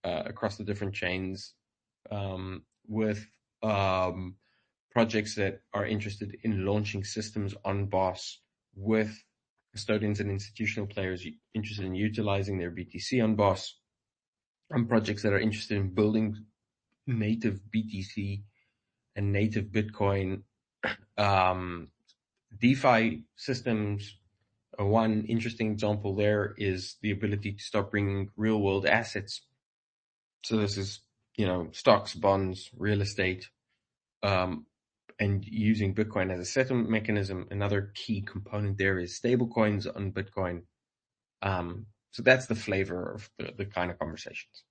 across the different chains, with projects that are interested in launching systems on BOS, with custodians and institutional players interested in utilizing their BTC on BOS, and projects that are interested in building native BTC and native Bitcoin DeFi systems. One interesting example there is the ability to start bringing real world assets. So this is, stocks, bonds, real estate, and using Bitcoin as a settlement mechanism. Another key component there is stablecoins on Bitcoin. So that's the flavor of the kind of conversations.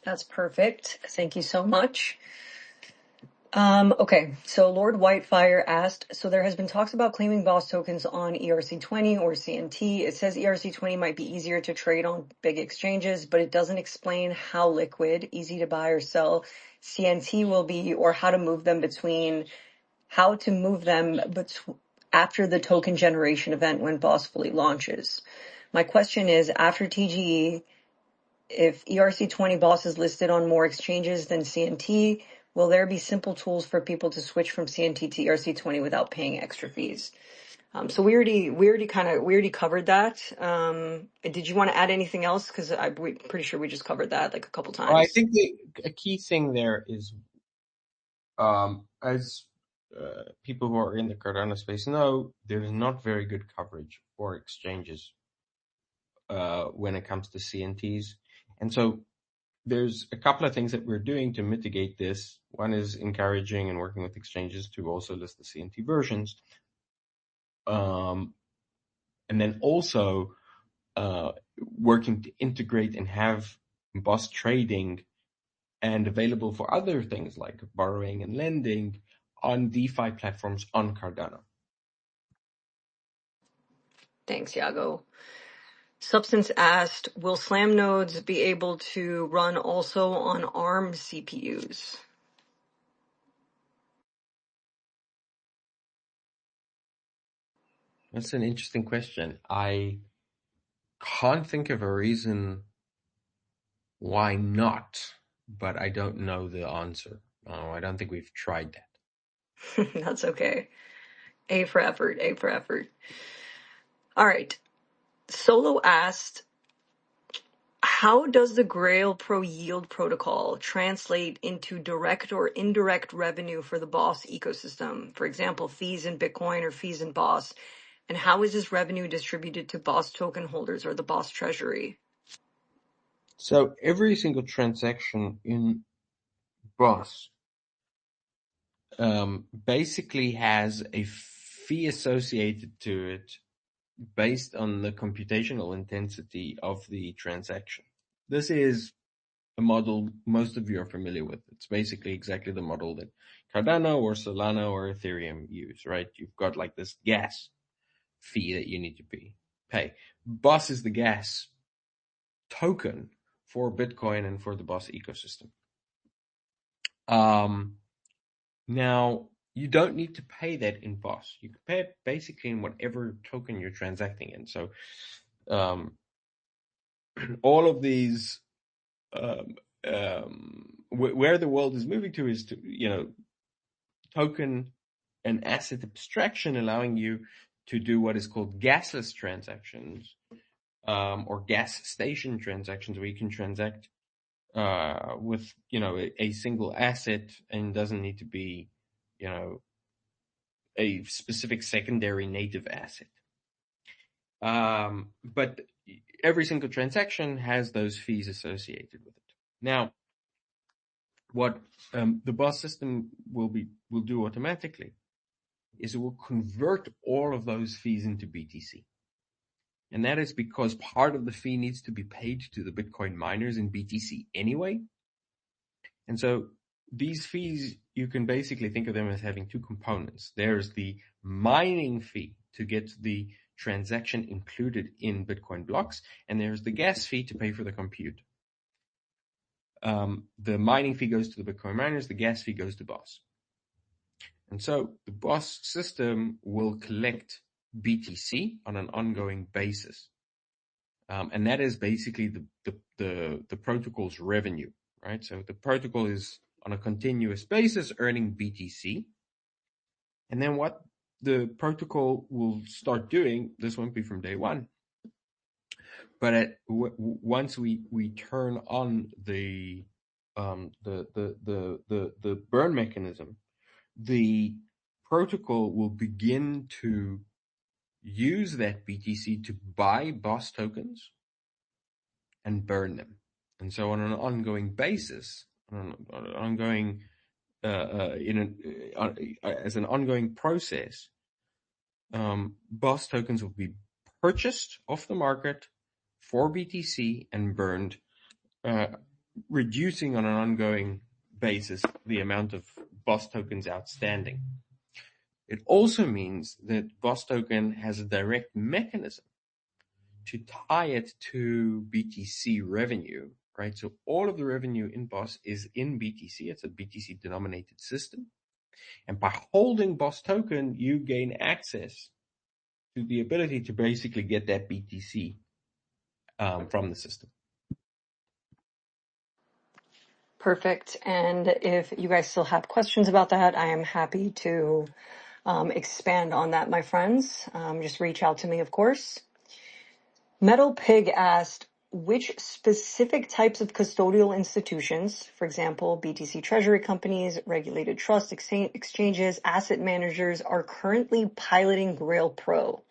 That's perfect. Thank you so much. Okay, so Lord Whitefire asked, so there has been talks about claiming BOS tokens on ERC20 or CNT. It says ERC20 might be easier to trade on big exchanges, but it doesn't explain how liquid, easy to buy or sell CNT will be, or how to move them after the token generation event when BOS fully launches. My question is, after TGE, if ERC20 BOS is listed on more exchanges than CNT, will there be simple tools for people to switch from CNT to ERC20 without paying extra fees? So we already covered that. Did you want to add anything else? Because we're pretty sure we just covered that like a couple times. Well, I think a key thing there is, as people who are in the Cardano space know, there is not very good coverage for exchanges when it comes to CNTs. And so there's a couple of things that we're doing to mitigate this. One is encouraging and working with exchanges to also list the CNT versions. And then also working to integrate and have BOS trading and available for other things like borrowing and lending on DeFi platforms on Cardano. Thanks, Yago. Substance asked, will SLAM nodes be able to run also on ARM CPUs? That's an interesting question. I can't think of a reason why not, but I don't know the answer. I don't think we've tried that. That's okay. A for effort, A for effort. All right. Solo asked, how does the Grail Pro yield protocol translate into direct or indirect revenue for the BOS ecosystem? For example, fees in Bitcoin or fees in BOS. And how is this revenue distributed to BOS token holders or the BOS treasury? So every single transaction in BOS basically has a fee associated to it based on the computational intensity of the transaction. This is a model most of you are familiar with. It's basically exactly the model that Cardano or Solana or Ethereum use, right? You've got like this gas fee that you need to pay. BOS is the gas token for Bitcoin and for the BOS ecosystem. Now, you don't need to pay that in BOS. You can pay it basically in whatever token you're transacting in. So all of these, where the world is moving to is to, token and asset abstraction, allowing you to do what is called gasless transactions, or gas station transactions, where you can transact with a single asset and doesn't need to be a specific secondary native asset. But every single transaction has those fees associated with it. Now, what the BOS system will do automatically is it will convert all of those fees into BTC. And that is because part of the fee needs to be paid to the Bitcoin miners in BTC anyway. And so these fees, you can basically think of them as having two components. There's the mining fee to get the transaction included in Bitcoin blocks, and there's the gas fee to pay for the compute. The mining fee goes to the Bitcoin miners, the gas fee goes to BOS. And so the BOS system will collect BTC on an ongoing basis. And that is basically the protocol's revenue, right? So the protocol is on a continuous basis earning BTC. And then what the protocol will start doing, this won't be from day one, but once we turn on the burn mechanism, the protocol will begin to use that BTC to buy BOS tokens and burn them. And so on an ongoing basis, as an ongoing process, BOS tokens will be purchased off the market for BTC and burned, reducing on an ongoing basis the amount of BOS tokens outstanding. It also means that BOS token has a direct mechanism to tie it to BTC revenue, right? So all of the revenue in BOS is in BTC. It's a BTC denominated system. And by holding BOS token, you gain access to the ability to basically get that BTC from the system. Perfect. And if you guys still have questions about that, I am happy to expand on that, my friends. Just reach out to me, of course. Metal Pig asked, which specific types of custodial institutions, for example, BTC treasury companies, regulated trust exchanges, asset managers, are currently piloting Grail Pro?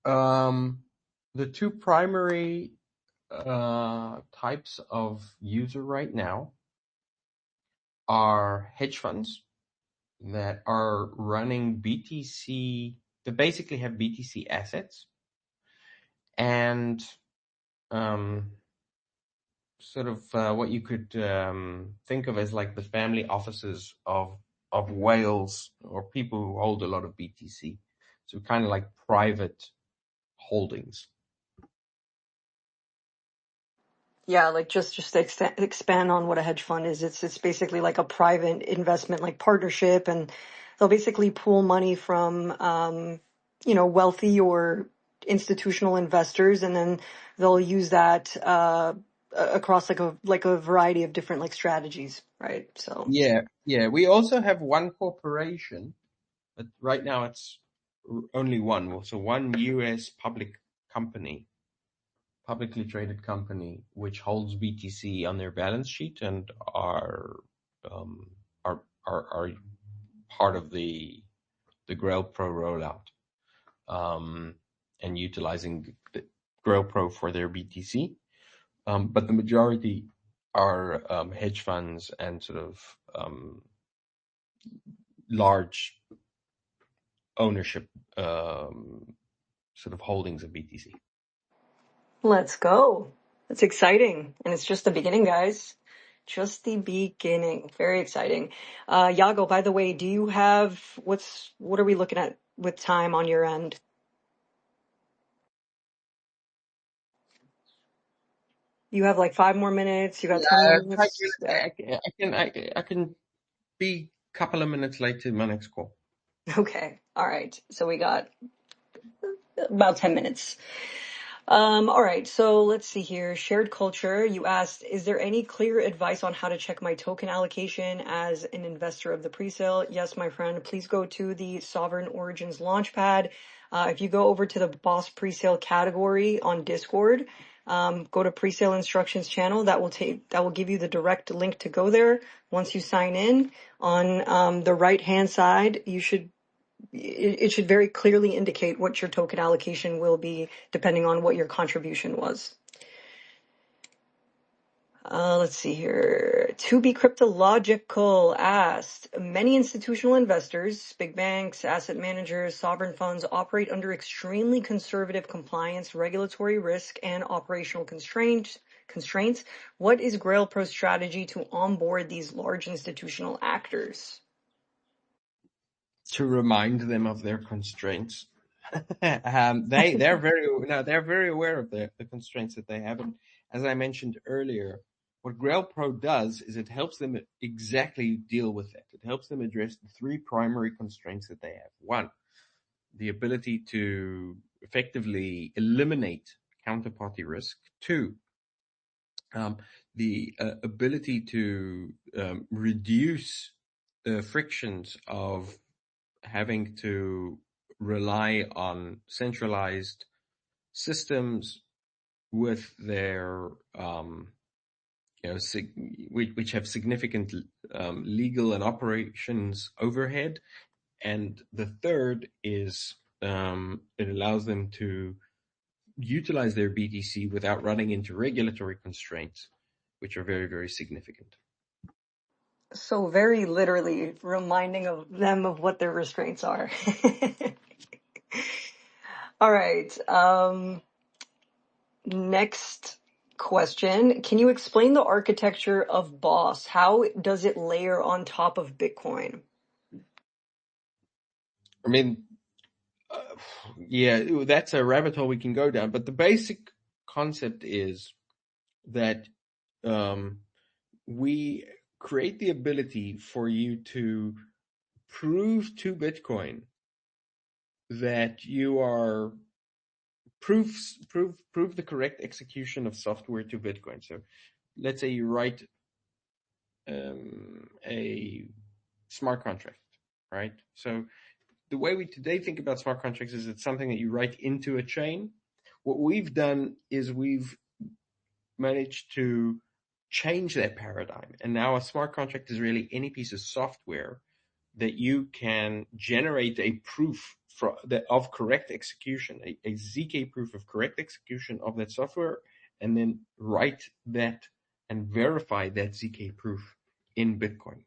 The two primary types of user right now are hedge funds that are running BTC, that basically have BTC assets, and sort of what you could think of as like the family offices of whales or people who hold a lot of BTC. So kind of like private holdings. Yeah, like just to expand on what a hedge fund is. It's basically like a private investment like partnership, and they'll basically pool money from wealthy or institutional investors, and then they'll use that across like a variety of different like strategies, right? So Yeah, yeah. We also have one corporation, but right now it's only one. So one US publicly traded company, which holds BTC on their balance sheet and um, are part of the Grail Pro rollout, and utilizing the Grail Pro for their BTC. But the majority are hedge funds and sort of large ownership sort of holdings of BTC. let's go. It's exciting, and it's just the beginning, guys. Just the beginning. Very exciting. Yago, by the way, do you have what are we looking at with time on your end? You have like 5 more minutes. You got 10 more Yeah, minutes. Yeah. I can be a couple of minutes late to my next call. Okay. All right. So we got about 10 minutes. All right, so let's see here. Shared culture. You asked, is there any clear advice on how to check my token allocation as an investor of the presale? Yes, my friend. Please go to the Sovereign Origins Launchpad. If you go over to the BOS presale category on Discord, go to presale instructions channel. That will give you the direct link to go there. Once you sign in, on the right hand side, it should very clearly indicate what your token allocation will be depending on what your contribution was. Let's see here. To be cryptological asked, many institutional investors, big banks, asset managers, sovereign funds operate under extremely conservative compliance, regulatory risk, and operational constraints. What is Grail Pro's strategy to onboard these large institutional actors? To remind them of their constraints. They're very aware of the constraints that they have, and as I mentioned earlier, what Grail Pro does is it helps them exactly deal with that. It helps them address the three primary constraints that they have. One, the ability to effectively eliminate counterparty risk. Two, the ability to reduce the frictions of having to rely on centralized systems with their which have significant legal and operations overhead. And the third is it allows them to utilize their BTC without running into regulatory constraints, which are very, very significant. So very literally reminding of them of what their restraints are. All right. Next question. Can you explain the architecture of BOS? How does it layer on top of Bitcoin? I mean, yeah, that's a rabbit hole we can go down. But the basic concept is that we create the ability for you to prove to Bitcoin that you are prove the correct execution of software to Bitcoin. So let's say you write a smart contract, right? So the way we today think about smart contracts is it's something that you write into a chain. What we've done is we've managed to change that paradigm. And now a smart contract is really any piece of software that you can generate a proof of correct execution, a ZK proof of correct execution of that software, and then write that and verify that ZK proof in Bitcoin.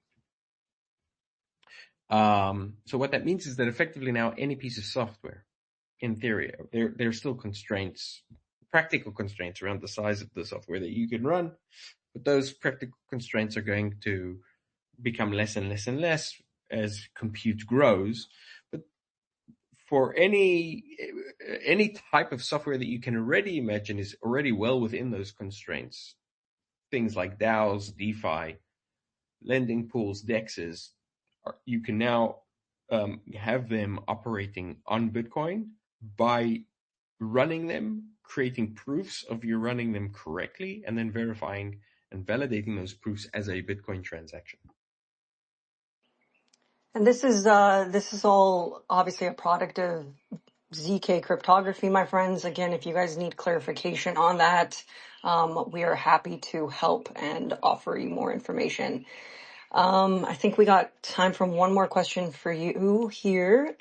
So what that means is that effectively now any piece of software, in theory, there are still constraints practical constraints around the size of the software that you can run, but those practical constraints are going to become less and less and less as compute grows. But for any type of software that you can already imagine is already well within those constraints, things like DAOs, DeFi, lending pools, DEXs, you can now have them operating on Bitcoin by running them, creating proofs of you running them correctly, and then verifying and validating those proofs as a Bitcoin transaction. And this is all obviously a product of ZK cryptography, my friends. Again, if you guys need clarification on that, we are happy to help and offer you more information. I think we got time for one more question for you here.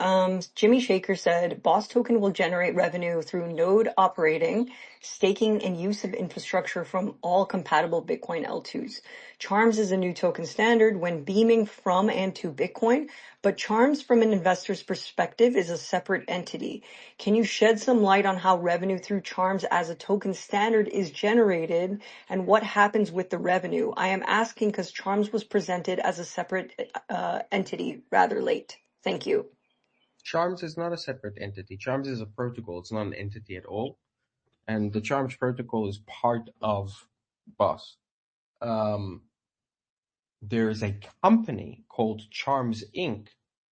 Jimmy Shaker said, BOS token will generate revenue through node operating, staking, and use of infrastructure from all compatible Bitcoin L2s. Charms is a new token standard when beaming from and to Bitcoin, but Charms from an investor's perspective is a separate entity. Can you shed some light on how revenue through Charms as a token standard is generated and what happens with the revenue? I am asking because Charms was presented as a separate entity rather late. Thank you. Charms is not a separate entity. Charms is a protocol. It's not an entity at all. And the Charms protocol is part of BOS. There is a company called Charms Inc.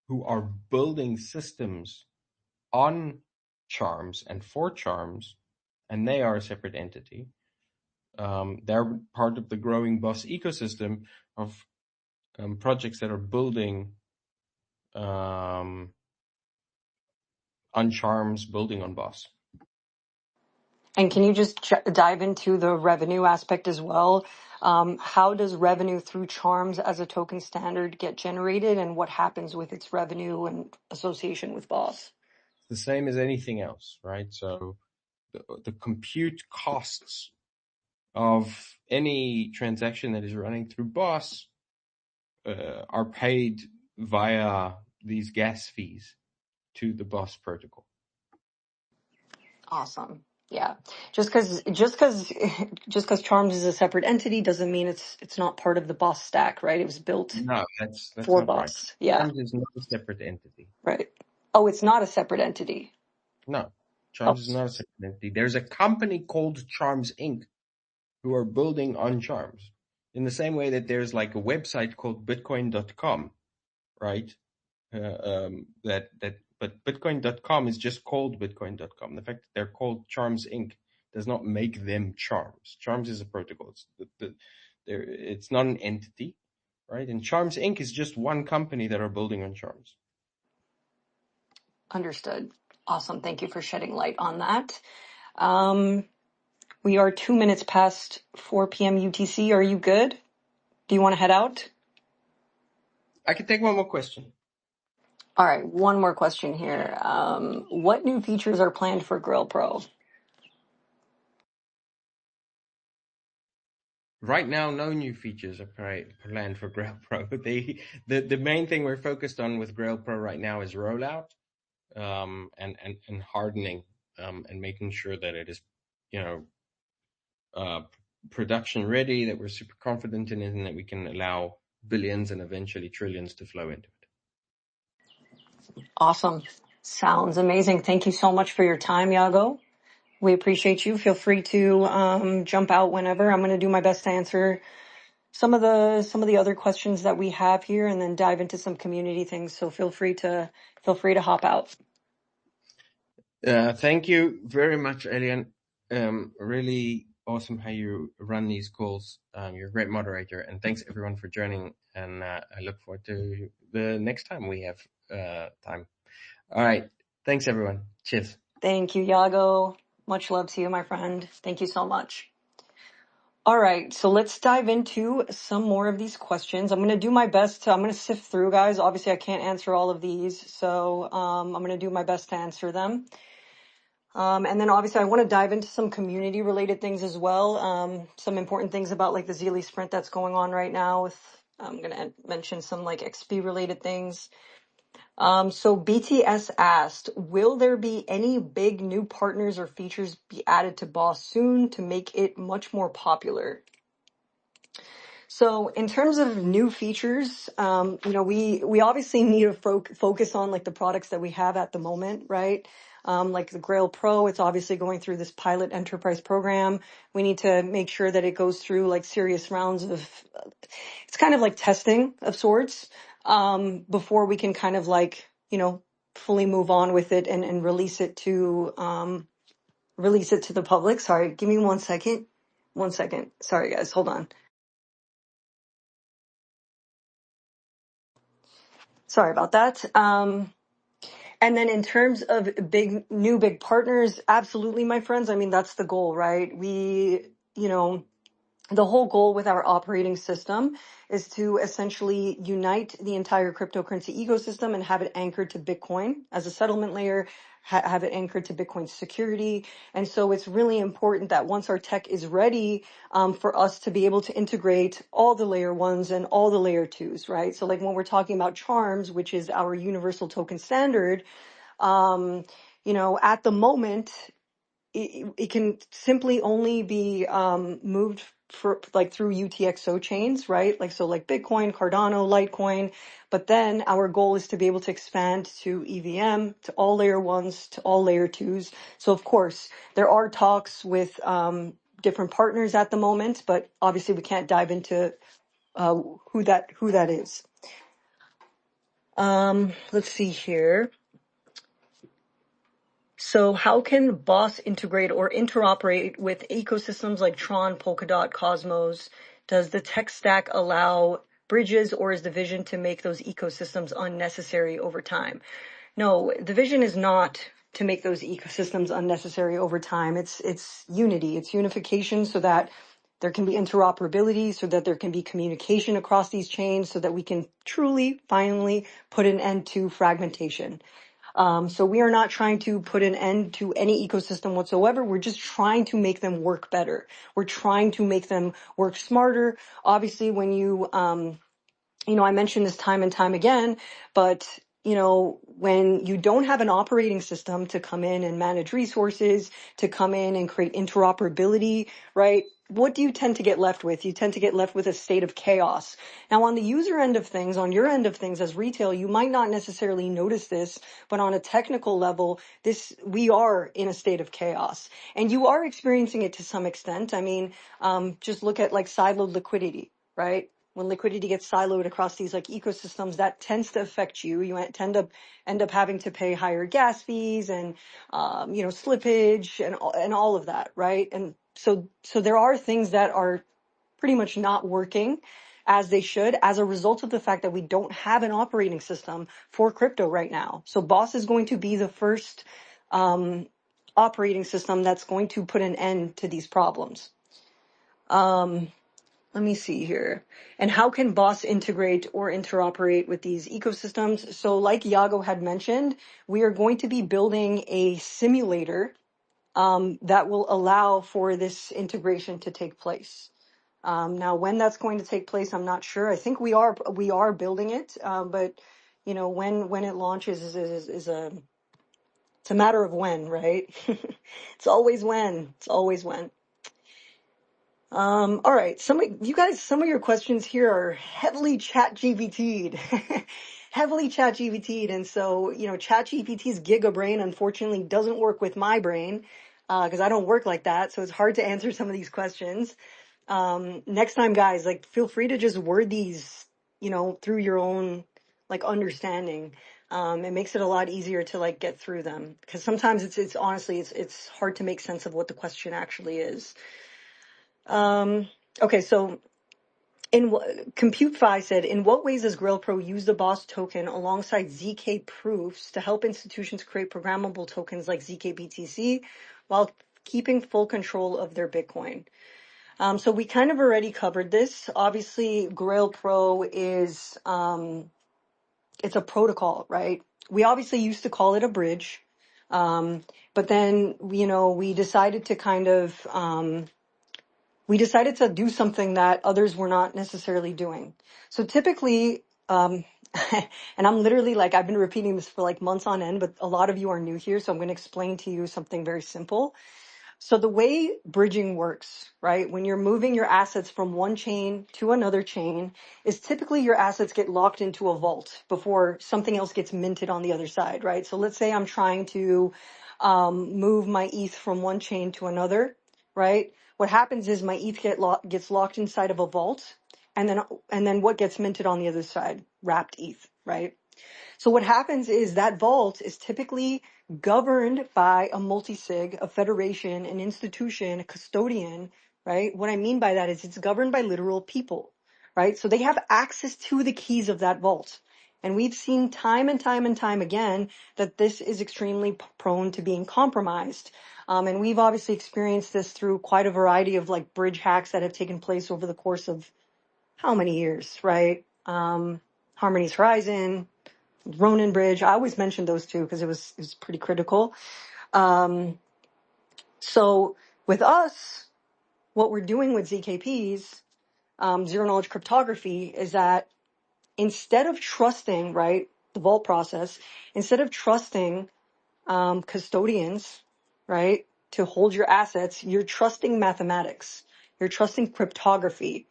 who are building systems on Charms and for Charms, and they are a separate entity. They're part of the growing BOS ecosystem of projects that are building on Charms, building on BOS. And can you just dive into the revenue aspect as well? How does revenue through Charms as a token standard get generated, and what happens with its revenue and association with BOS? The same as anything else, right? So the compute costs of any transaction that is running through BOS are paid via these gas fees to the BOS protocol. Awesome. Yeah. Just because Charms is a separate entity doesn't mean it's not part of the BOS stack, right? It was built No, that's for not right. BOS. Yeah. Charms is not a separate entity. Right. Oh, it's not a separate entity. No, Charms is not a separate entity. There's a company called Charms Inc. who are building on Charms. In the same way that there's like a website called Bitcoin.com, right? But Bitcoin.com is just called Bitcoin.com. The fact that they're called Charms Inc. does not make them Charms. Charms is a protocol. It's not an entity, right? And Charms Inc. is just one company that are building on Charms. Understood. Awesome. Thank you for shedding light on that. We are 2 minutes past 4 p.m. UTC. Are you good? Do you want to head out? I can take one more question. All right. One more question here. What new features are planned for Grail Pro? Right now, no new features are planned for Grail Pro. The main thing we're focused on with Grail Pro right now is rollout, and hardening, and making sure that it is, production ready, that we're super confident in it, and that we can allow billions and eventually trillions to flow into it. Awesome. Sounds amazing. Thank you so much for your time, Yago. We appreciate you. Feel free to jump out whenever. I'm going to do my best to answer some of the other questions that we have here, and then dive into some community things. So feel free to hop out. Thank you very much, Elian. Really awesome how you run these calls. You're a great moderator, and thanks everyone for joining. And I look forward to the next time we have time. All right. Thanks, everyone. Cheers. Thank you, Yago. Much love to you, my friend. Thank you so much. All right, so let's dive into some more of these questions. I'm going to do my best I'm going to sift through, guys. Obviously, I can't answer all of these, so I'm going to do my best to answer them. And then obviously I want to dive into some community related things as well. Some important things about like the Zealy sprint that's going on right now. I'm going to mention some like XP related things. So BTS asked, will there be any big new partners or features be added to BOS soon to make it much more popular? So in terms of new features, we obviously need to focus on like the products that we have at the moment, right? Like the Grail Pro, it's obviously going through this pilot enterprise program. We need to make sure that it goes through like serious rounds of, it's kind of like testing of sorts, before we can kind of like, fully move on with it and release it to the public. Sorry, give me 1 second. 1 second. Sorry guys, hold on. Sorry about that. And then in terms of big partners, absolutely, my friends. I mean, that's the goal, right? The whole goal with our operating system is to essentially unite the entire cryptocurrency ecosystem and have it anchored to Bitcoin as a settlement layer, have it anchored to Bitcoin security. And so it's really important that once our tech is ready, for us to be able to integrate all the layer ones and all the layer twos, right? So like when we're talking about Charms, which is our universal token standard, at the moment, it can simply only be moved for like through UTXO chains, right? Like so like Bitcoin, Cardano, Litecoin. But then our goal is to be able to expand to EVM, to all layer ones, to all layer twos. So of course, there are talks with different partners at the moment, but obviously we can't dive into who that is. Let's see here. So how can BOS integrate or interoperate with ecosystems like Tron, Polkadot, Cosmos? Does the tech stack allow bridges, or is the vision to make those ecosystems unnecessary over time? No, the vision is not to make those ecosystems unnecessary over time. It's unity, it's unification so that there can be interoperability, so that there can be communication across these chains, so that we can truly, finally put an end to fragmentation. So we are not trying to put an end to any ecosystem whatsoever. We're just trying to make them work better. We're trying to make them work smarter. Obviously, when I mention this time and time again, but when you don't have an operating system to come in and manage resources, to come in and create interoperability, right? What do you tend to get left with? You tend to get left with a state of chaos. Now, on the user end of things, on your end of things as retail, you might not necessarily notice this, but on a technical level, we are in a state of chaos, and you are experiencing it to some extent. I mean, just look at like siloed liquidity, right? When liquidity gets siloed across these like ecosystems, that tends to affect you. You tend to end up having to pay higher gas fees and, slippage and all of that, right? And so there are things that are pretty much not working as they should as a result of the fact that we don't have an operating system for crypto right now. So BOS is going to be the first operating system that's going to put an end to these problems. Let me see here. And how can BOS integrate or interoperate with these ecosystems? So like Yago had mentioned, we are going to be building a simulator that will allow for this integration to take place. Now, when that's going to take place, I'm not sure. I think we are building it, but when it launches is it's a matter of when, right? It's always when. It's always when. All right. Some of your questions here are heavily chat GPT'd, heavily chat GPT'd. And so, chat GPT's giga brain, unfortunately, doesn't work with my brain, because I don't work like that. So it's hard to answer some of these questions. Next time, guys, like feel free to just word these, through your own like understanding. It makes it a lot easier to like get through them, because sometimes it's honestly, it's hard to make sense of what the question actually is. Okay, so ComputeFi said, in what ways does Grail Pro use the BOS token alongside ZK proofs to help institutions create programmable tokens like ZK BTC while keeping full control of their Bitcoin? So we kind of already covered this. Obviously, Grail Pro is, it's a protocol, right? We obviously used to call it a bridge. But then, we decided to we decided to do something that others were not necessarily doing. So typically, And I'm literally like, I've been repeating this for like months on end, but a lot of you are new here. So I'm going to explain to you something very simple. So the way bridging works, right, when you're moving your assets from one chain to another chain, is typically your assets get locked into a vault before something else gets minted on the other side, right? So let's say I'm trying to move my ETH from one chain to another, right? What happens is my ETH gets locked inside of a vault, and then what gets minted on the other side? Wrapped ETH, right? So what happens is that vault is typically governed by a multi-sig, a federation, an institution, a custodian, right? What I mean by that is it's governed by literal people, right? So they have access to the keys of that vault. And we've seen time and time and time again that this is extremely prone to being compromised. And we've obviously experienced this through quite a variety of like bridge hacks that have taken place over the course of how many years, right? Harmony's Horizon, Ronin Bridge. I always mentioned those two because it was pretty critical. So with us, what we're doing with ZKPs, zero knowledge cryptography, is that instead of trusting, right, the vault process, instead of trusting custodians, right, to hold your assets, you're trusting mathematics. You're trusting cryptography.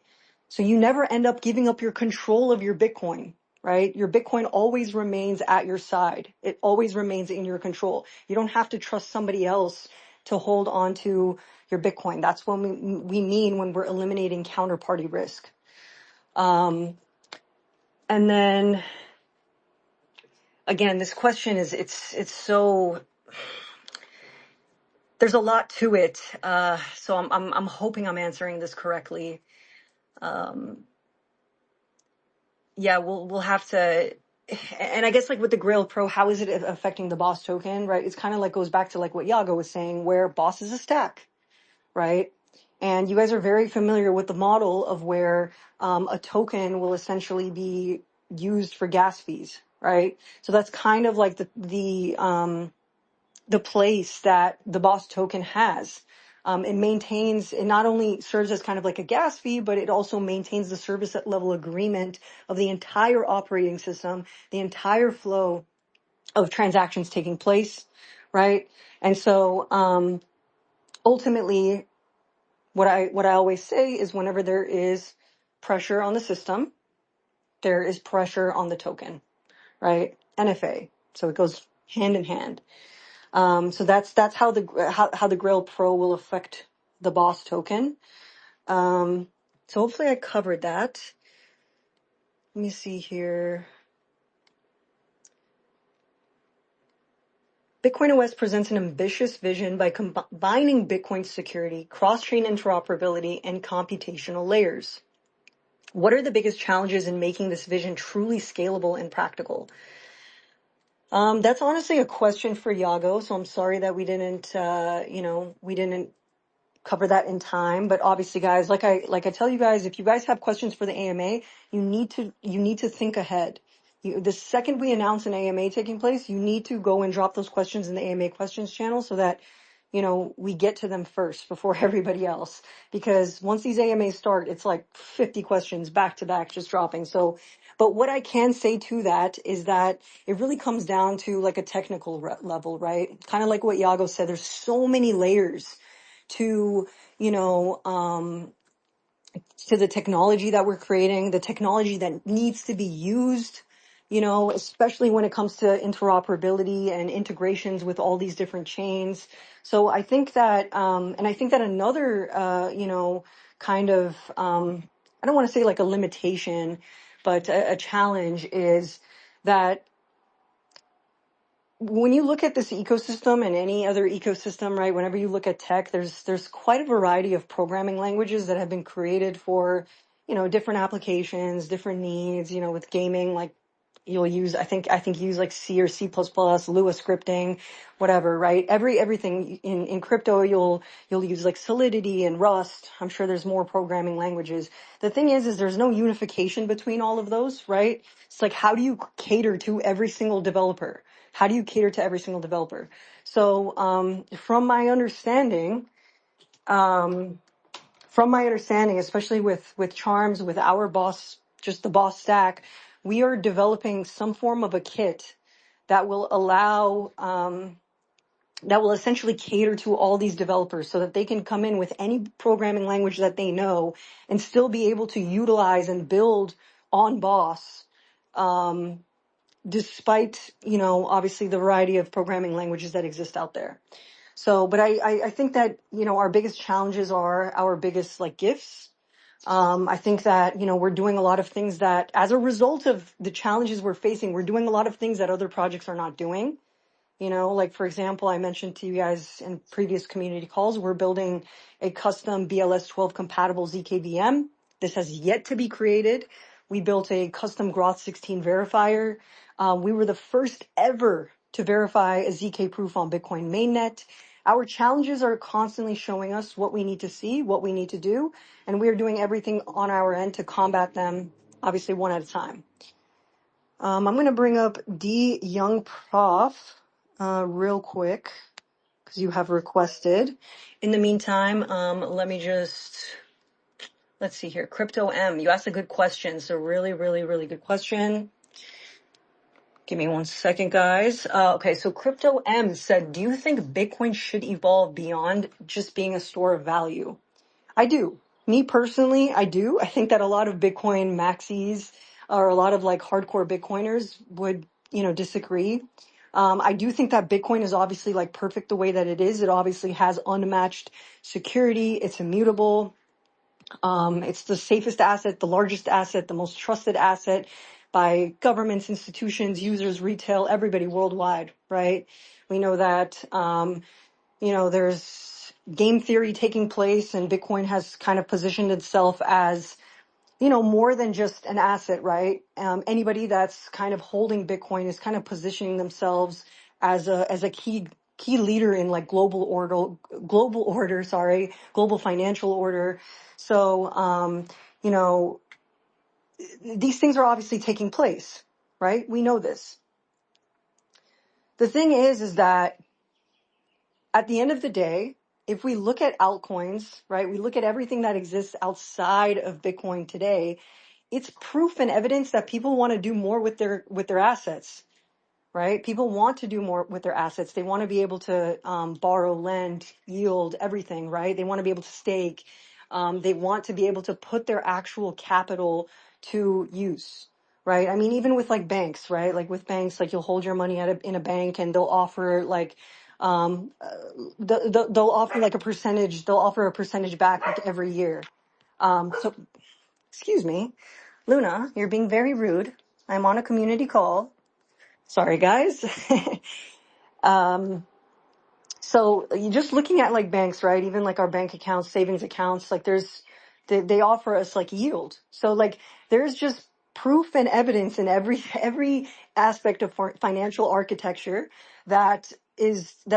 So you never end up giving up your control of your Bitcoin, right? Your Bitcoin always remains at your side. It always remains in your control. You don't have to trust somebody else to hold on to your Bitcoin. That's what we mean when we're eliminating counterparty risk. And then again, this question is, it's so, there's a lot to it. So I'm hoping I'm answering this correctly. Yeah, we'll have to, and I guess like with the Grail Pro, how is it affecting the BOS token, right? It's kind of like goes back to like what Yago was saying, where BOS is a stack, right? And you guys are very familiar with the model of where a token will essentially be used for gas fees, right? So that's kind of like the place that the BOS token has. It not only serves as kind of like a gas fee, but it also maintains the service level agreement of the entire operating system, the entire flow of transactions taking place, right? And so ultimately, what I always say is whenever there is pressure on the system, there is pressure on the token, right? NFA. So it goes hand in hand. So that's how the Grail Pro will affect the BOS token. So hopefully I covered that. Let me see here. BitcoinOS presents an ambitious vision by combining Bitcoin security, cross-chain interoperability, and computational layers. What are the biggest challenges in making this vision truly scalable and practical? That's honestly a question for Yago. So I'm sorry that we didn't cover that in time. But obviously, guys, like I tell you guys, if you guys have questions for the AMA, you need to think ahead. The second we announce an AMA taking place, you need to go and drop those questions in the AMA questions channel so that we get to them first before everybody else. Because once these AMAs start, it's like 50 questions back to back just dropping. So, but what I can say to that is that it really comes down to like a technical level, right? Kind of like what Yago said, there's so many layers to, to the technology that we're creating, the technology that needs to be used, especially when it comes to interoperability and integrations with all these different chains. So I think that, and I think that another, kind of, I don't want to say like a limitation, but a challenge is that when you look at this ecosystem and any other ecosystem, right, whenever you look at tech, there's quite a variety of programming languages that have been created for, different applications, different needs, with gaming, like you'll use, I think you use like C or C++, Lua scripting, whatever, right? Everything in crypto, you'll use like Solidity and Rust. I'm sure there's more programming languages. The thing is there's no unification between all of those, right? It's like, how do you cater to every single developer? How do you cater to every single developer? So, from my understanding, especially with Charms, with our BOS, just the BOS stack, we are developing some form of a kit that will allow, that will essentially cater to all these developers so that they can come in with any programming language that they know and still be able to utilize and build on BOS, despite, obviously the variety of programming languages that exist out there. So, but I think that, our biggest challenges are our biggest like gifts. I think that, we're doing a lot of things that as a result of the challenges we're facing, we're doing a lot of things that other projects are not doing. Like for example, I mentioned to you guys in previous community calls, we're building a custom BLS 12 compatible ZKVM. This has yet to be created. We built a custom Groth 16 verifier. We were the first ever to verify a ZK proof on Bitcoin mainnet. Our challenges are constantly showing us what we need to see, what we need to do, and we are doing everything on our end to combat them, obviously one at a time. I'm going to bring up D Young Prof real quick because you have requested. In the meantime, let's see here. Crypto M, you asked a good question. So really, really, really good question. Give me 1 second, guys. Okay, so Crypto M said, do you think Bitcoin should evolve beyond just being a store of value? I do. Me personally, I do. I think that a lot of Bitcoin maxis or a lot of like hardcore Bitcoiners would, disagree. I do think that Bitcoin is obviously like perfect the way that it is. It obviously has unmatched security. It's immutable. It's the safest asset, the largest asset, the most trusted asset by governments, institutions, users, retail, everybody worldwide, right? We know that, there's game theory taking place and Bitcoin has kind of positioned itself as, more than just an asset, right? Anybody that's kind of holding Bitcoin is kind of positioning themselves as a key leader in like global financial order. So, these things are obviously taking place, right? We know this. The thing is that at the end of the day, if we look at altcoins, right, we look at everything that exists outside of Bitcoin today, it's proof and evidence that people want to do more with their assets, right? People want to do more with their assets. They want to be able to borrow, lend, yield, everything, right? They want to be able to stake. They want to be able to put their actual capital to use, right? I mean, even with like banks, right? Like with banks, like you'll hold your money in a bank and they'll offer like they'll offer like a percentage. They'll offer a percentage back like every year. So excuse me, Luna, you're being very rude. I'm on a community call. Sorry, guys. So you just looking at like banks, right? Even like our bank accounts, savings accounts, like they offer us like yield. So like there's just proof and evidence in every aspect of financial architecture that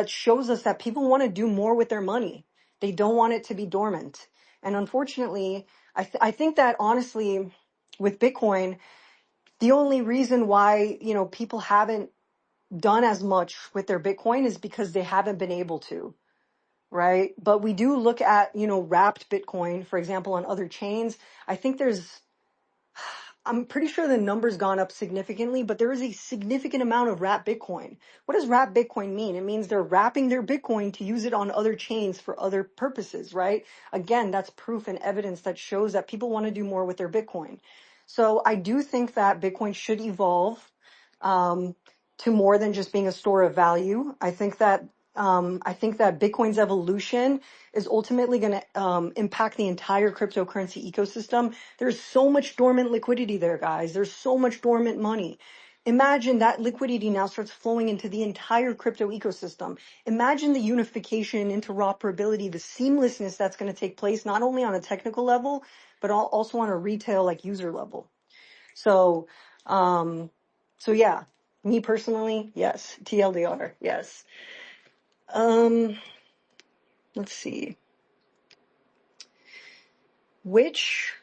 shows us that people want to do more with their money. They don't want it to be dormant. And unfortunately, I think that honestly, with Bitcoin, the only reason why, people haven't done as much with their Bitcoin is because they haven't been able to, right? But we do look at, wrapped Bitcoin, for example, on other chains. I think I'm pretty sure the number's gone up significantly, but there is a significant amount of wrapped Bitcoin. What does wrapped Bitcoin mean? It means they're wrapping their Bitcoin to use it on other chains for other purposes, right? Again, that's proof and evidence that shows that people want to do more with their Bitcoin. So I do think that Bitcoin should evolve to more than just being a store of value. I think that Bitcoin's evolution is ultimately going to impact the entire cryptocurrency ecosystem. There's so much dormant liquidity there, guys. There's so much dormant money. Imagine that liquidity now starts flowing into the entire crypto ecosystem. Imagine the unification, interoperability, the seamlessness that's going to take place, not only on a technical level, but also on a retail like user level. So, yeah, me personally, yes. TLDR, yes. Let's see. Which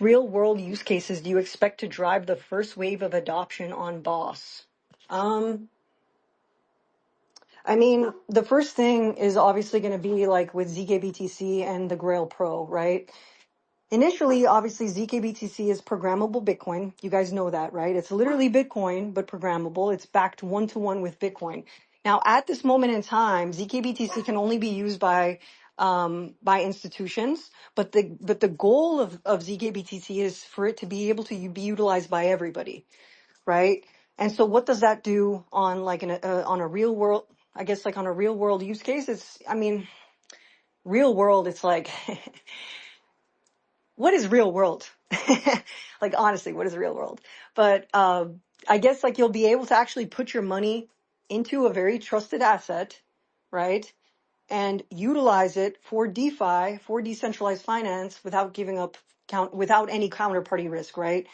real world use cases do you expect to drive the first wave of adoption on BOS? I mean, the first thing is obviously going to be like with ZKBTC and the Grail Pro, right? Initially, obviously, ZKBTC is programmable Bitcoin. You guys know that, right? It's literally Bitcoin, but programmable. It's backed 1-to-1 with Bitcoin. Now, at this moment in time, ZKBTC can only be used by institutions, but the goal of ZKBTC is for it to be able to be utilized by everybody, right? And so, what does that do on like on a real world? I guess like on a real world use case, real world. It's like what is real world? Like, honestly, what is real world? But I guess like you'll be able to actually put your money into a very trusted asset, right? And utilize it for DeFi, for decentralized finance without giving up without any counterparty risk, right?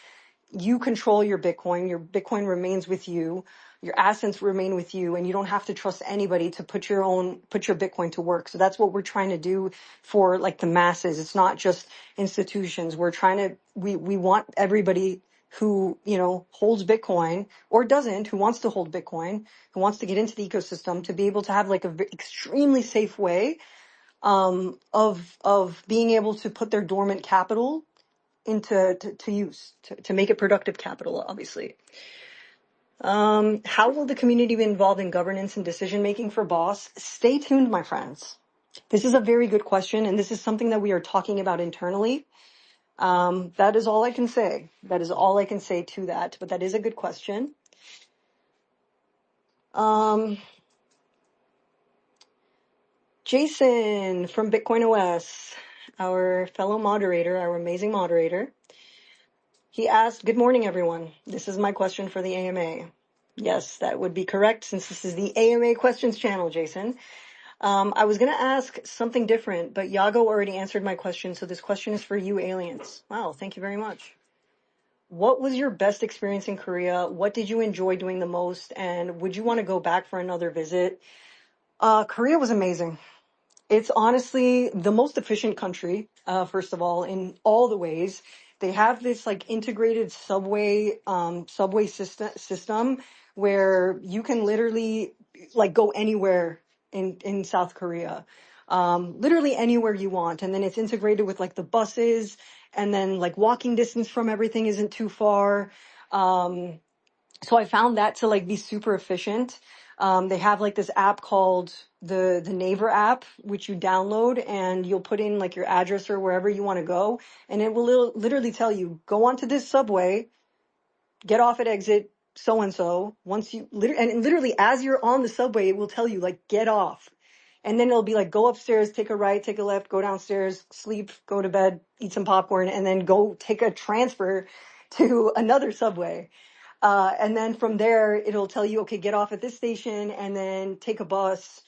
You control your Bitcoin remains with you, your assets remain with you, and you don't have to trust anybody to put your Bitcoin to work. So that's what we're trying to do for like the masses. It's not just institutions. We want everybody who, holds Bitcoin or doesn't, who wants to hold Bitcoin, who wants to get into the ecosystem to be able to have like a extremely safe way, of being able to put their dormant capital into to use to make it productive capital, obviously. How will the community be involved in governance and decision making for BOS? Stay tuned, my friends. This is a very good question, and this is something that we are talking about internally. That is all I can say. That is all I can say to that, but that is a good question. Jason from BitcoinOS, our fellow moderator, our amazing moderator. He asked, good morning, everyone. This is my question for the AMA. Yes, that would be correct since this is the AMA questions channel, Jason. I was going to ask something different, but Yago already answered my question, so this question is for you aliens. Wow, thank you very much. What was your best experience in Korea? What did you enjoy doing the most? And would you want to go back for another visit? Korea was amazing. It's honestly the most efficient country, first of all, in all the ways. They have this like integrated subway system where you can literally like go anywhere in South Korea, literally anywhere you want. And then it's integrated with like the buses, and then like walking distance from everything isn't too far. So I found that to like be super efficient. They have like this app called the Naver app, which you download and you'll put in like your address or wherever you want to go. And it will literally tell you, go onto this subway, get off at exit so-and-so. And literally as you're on the subway, it will tell you like, get off. And then it'll be like, go upstairs, take a right, take a left, go downstairs, sleep, go to bed, eat some popcorn, and then go take a transfer to another subway. And then from there, it'll tell you, okay, get off at this station and then take a bus,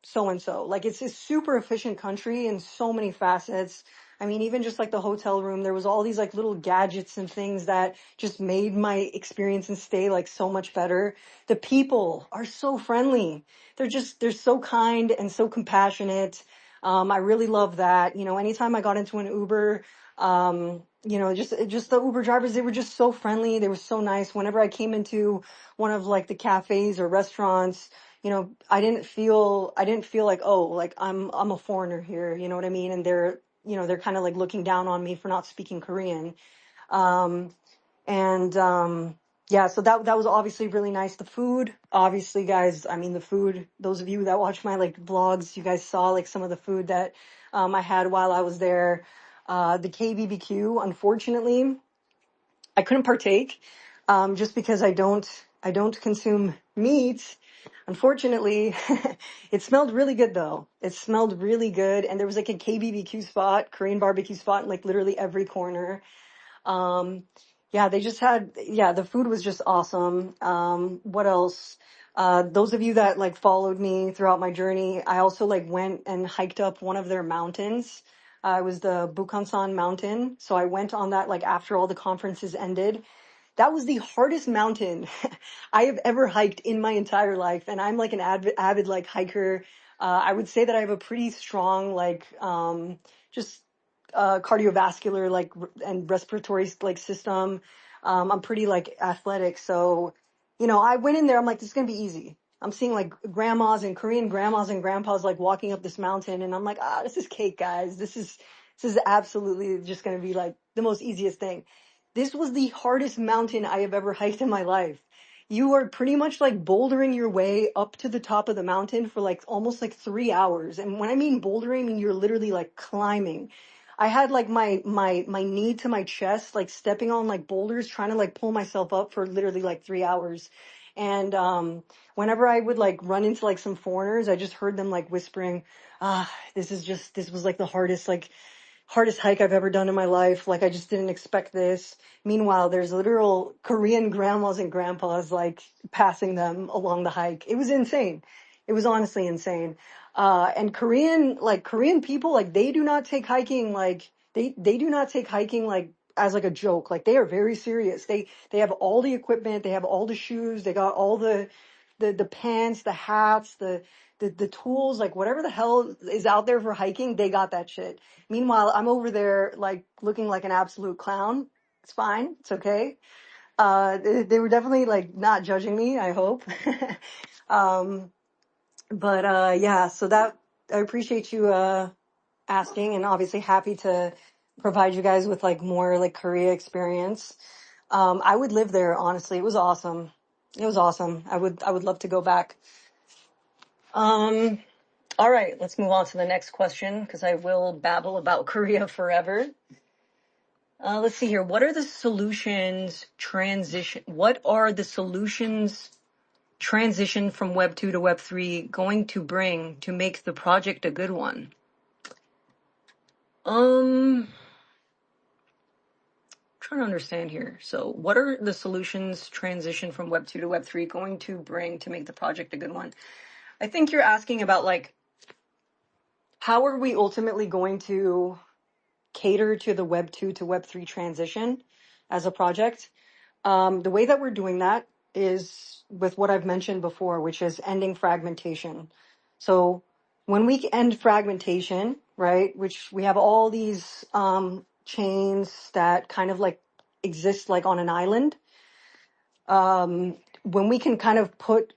so-and-so. Like, it's a super efficient country in so many facets. I mean, even just like the hotel room, there was all these like little gadgets and things that just made my experience and stay like so much better. The people are so friendly. They're so kind and so compassionate. I really love that. Anytime I got into an Uber, just the Uber drivers, they were just so friendly. They were so nice. Whenever I came into one of like the cafes or restaurants, I didn't feel like, oh, like I'm a foreigner here. You know what I mean? And they're kind of like looking down on me for not speaking Korean. Yeah, so that was obviously really nice. The food, obviously, guys, I mean, the food, those of you that watch my like vlogs, you guys saw like some of the food that I had while I was there. The KBBQ, unfortunately, I couldn't partake, just because I don't consume meat. Unfortunately, it smelled really good though. It smelled really good, and there was like a KBBQ spot, Korean barbecue spot, in like literally every corner. Yeah, the food was just awesome. What else? Those of you that like followed me throughout my journey, I also like went and hiked up one of their mountains. It was the Bukhansan mountain. So I went on that like after all the conferences ended. That was the hardest mountain I have ever hiked in my entire life. And I'm like an avid like hiker. I would say that I have a pretty strong, like, just, cardiovascular, like, and respiratory like system. I'm pretty like athletic. So, I went in there. I'm like, this is going to be easy. I'm seeing like grandmas and Korean grandmas and grandpas like walking up this mountain. And I'm like, this is cake, guys. This This is absolutely just going to be like the most easiest thing. This was the hardest mountain I have ever hiked in my life. You are pretty much like bouldering your way up to the top of the mountain for like almost like 3 hours. And when I mean bouldering, I mean you're literally like climbing. I had like my knee to my chest, like stepping on like boulders, trying to like pull myself up for literally like 3 hours. And whenever I would like run into like some foreigners, I just heard them like whispering, this was like the hardest hike I've ever done in my life. Like I just didn't expect this. Meanwhile, there's literal Korean grandmas and grandpas like passing them along the hike. It was insane. It was honestly insane. And Korean people, like they do not take hiking like they do not take hiking like as like a joke. Like they are very serious. They have all the equipment, they have all the shoes, they got all the pants, the hats, the tools, like whatever the hell is out there for hiking, they got that shit. Meanwhile, I'm over there like looking like an absolute clown. It's fine. It's okay. They were definitely like not judging me, I hope. um, but yeah, so that I appreciate you asking, and obviously happy to provide you guys with like more like Korea experience. I would live there, honestly. It was awesome. It was awesome. I would love to go back. Um, all right, let's move on to the next question because I will babble about Korea forever. Let's see here. What are the solutions transition from Web 2 to Web 3 going to bring to make the project a good one? Trying to understand here. So what are the solutions transition from Web 2 to Web 3 going to bring to make the project a good one? I think you're asking about like, how are we ultimately going to cater to the Web 2 to Web 3 transition as a project? The way that we're doing that is with what I've mentioned before, which is ending fragmentation. So when we end fragmentation, right, which we have all these chains that kind of like exist like on an island, when we can kind of create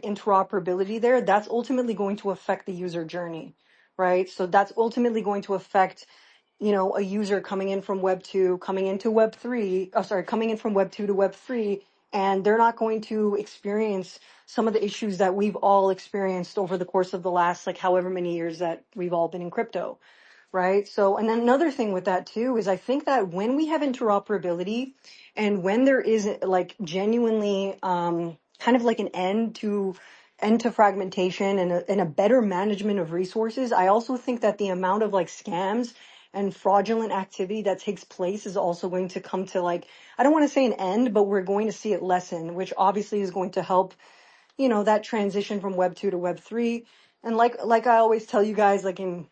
interoperability there, that's ultimately going to affect the user journey, right? So that's ultimately going to affect, a user coming in from Web 2, coming in from Web 2 to Web 3, and they're not going to experience some of the issues that we've all experienced over the course of the last, like, however many years that we've all been in crypto, right? So, and then another thing with that too is I think that when we have interoperability and when there is like genuinely kind of like an end to fragmentation and a better management of resources, I also think that the amount of like scams and fraudulent activity that takes place is also going to come to like, I don't want to say an end, but we're going to see it lessen, which obviously is going to help, that transition from Web 2 to Web 3. And like I always tell you guys, like in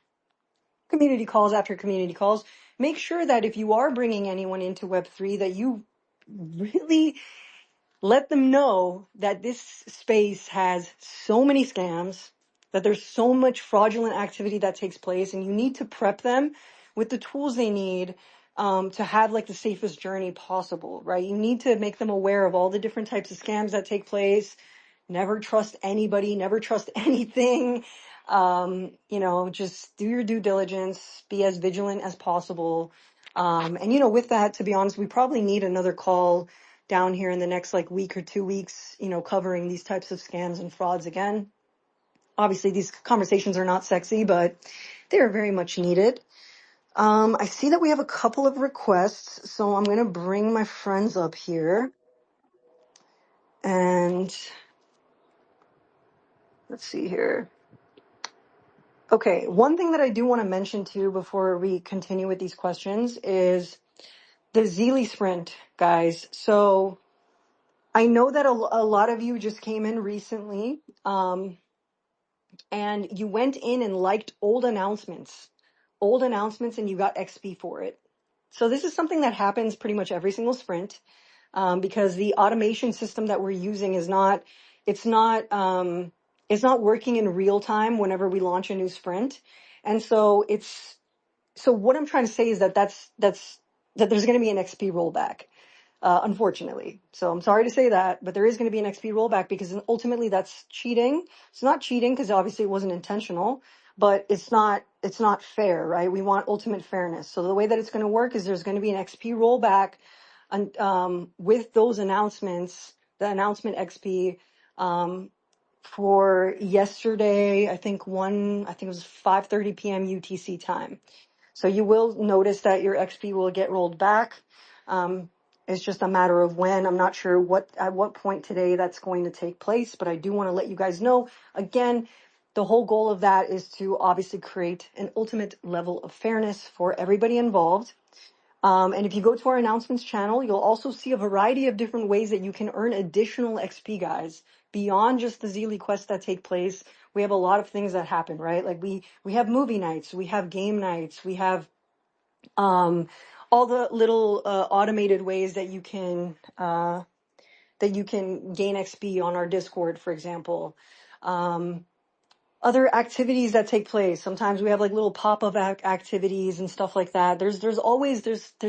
community calls after community calls, make sure that if you are bringing anyone into Web 3, that you really let them know that this space has so many scams, that there's so much fraudulent activity that takes place, and you need to prep them with the tools they need to have like the safest journey possible, right? You need to make them aware of all the different types of scams that take place. Never trust anybody, never trust anything. Just do your due diligence, be as vigilant as possible. And with that, to be honest, we probably need another call down here in the next like week or 2 weeks, covering these types of scams and frauds again. Obviously, these conversations are not sexy, but they are very much needed. I see that we have a couple of requests, so I'm going to bring my friends up here. And let's see here. Okay, one thing that I do want to mention too before we continue with these questions is the Zeely Sprint, guys. So I know that a lot of you just came in recently, and you went in and liked old announcements, and you got XP for it. So this is something that happens pretty much every single sprint, because the automation system that we're using it's not working in real time whenever we launch a new sprint. And so what I'm trying to say is that there's going to be an XP rollback. Unfortunately. So I'm sorry to say that, but there is going to be an XP rollback because ultimately that's cheating. It's not cheating because obviously it wasn't intentional, but it's not it's not fair, right? We want ultimate fairness. So the way that it's going to work is there's going to be an XP rollback with those announcements, the announcement XP, for yesterday, I think it was 5:30 p.m. UTC time. So you will notice that your XP will get rolled back. It's just a matter of when. I'm not sure at what point today that's going to take place, but I do want to let you guys know. Again, the whole goal of that is to obviously create an ultimate level of fairness for everybody involved. And if you go to our announcements channel, you'll also see a variety of different ways that you can earn additional XP, guys, beyond just the Zeely quests that take place. We have a lot of things that happen, right? Like we have movie nights, we have game nights, we have all the little automated ways that you can gain XP on our Discord, for example. Other activities that take place. Sometimes we have like little pop-up activities and stuff like that. There's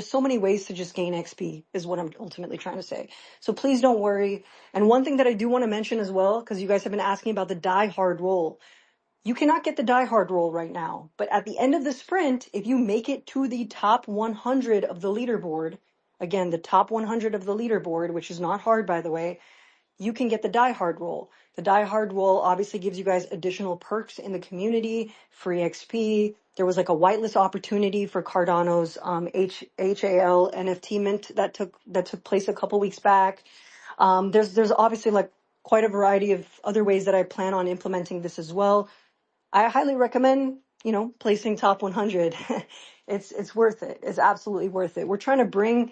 so many ways to just gain XP is what I'm ultimately trying to say. So please don't worry. And one thing that I do want to mention as well, because you guys have been asking about the die hard roll. You cannot get the die hard roll right now, but at the end of the sprint, if you make it to the top 100 of the leaderboard, again, the top 100 of the leaderboard, which is not hard, by the way, you can get the die hard roll. The die hard roll obviously gives you guys additional perks in the community, free XP. There was like a whitelist opportunity for Cardano's HAL NFT mint that took place a couple weeks back. There's obviously like quite a variety of other ways that I plan on implementing this as well. I highly recommend, placing top 100. It's worth it. It's absolutely worth it. We're trying to bring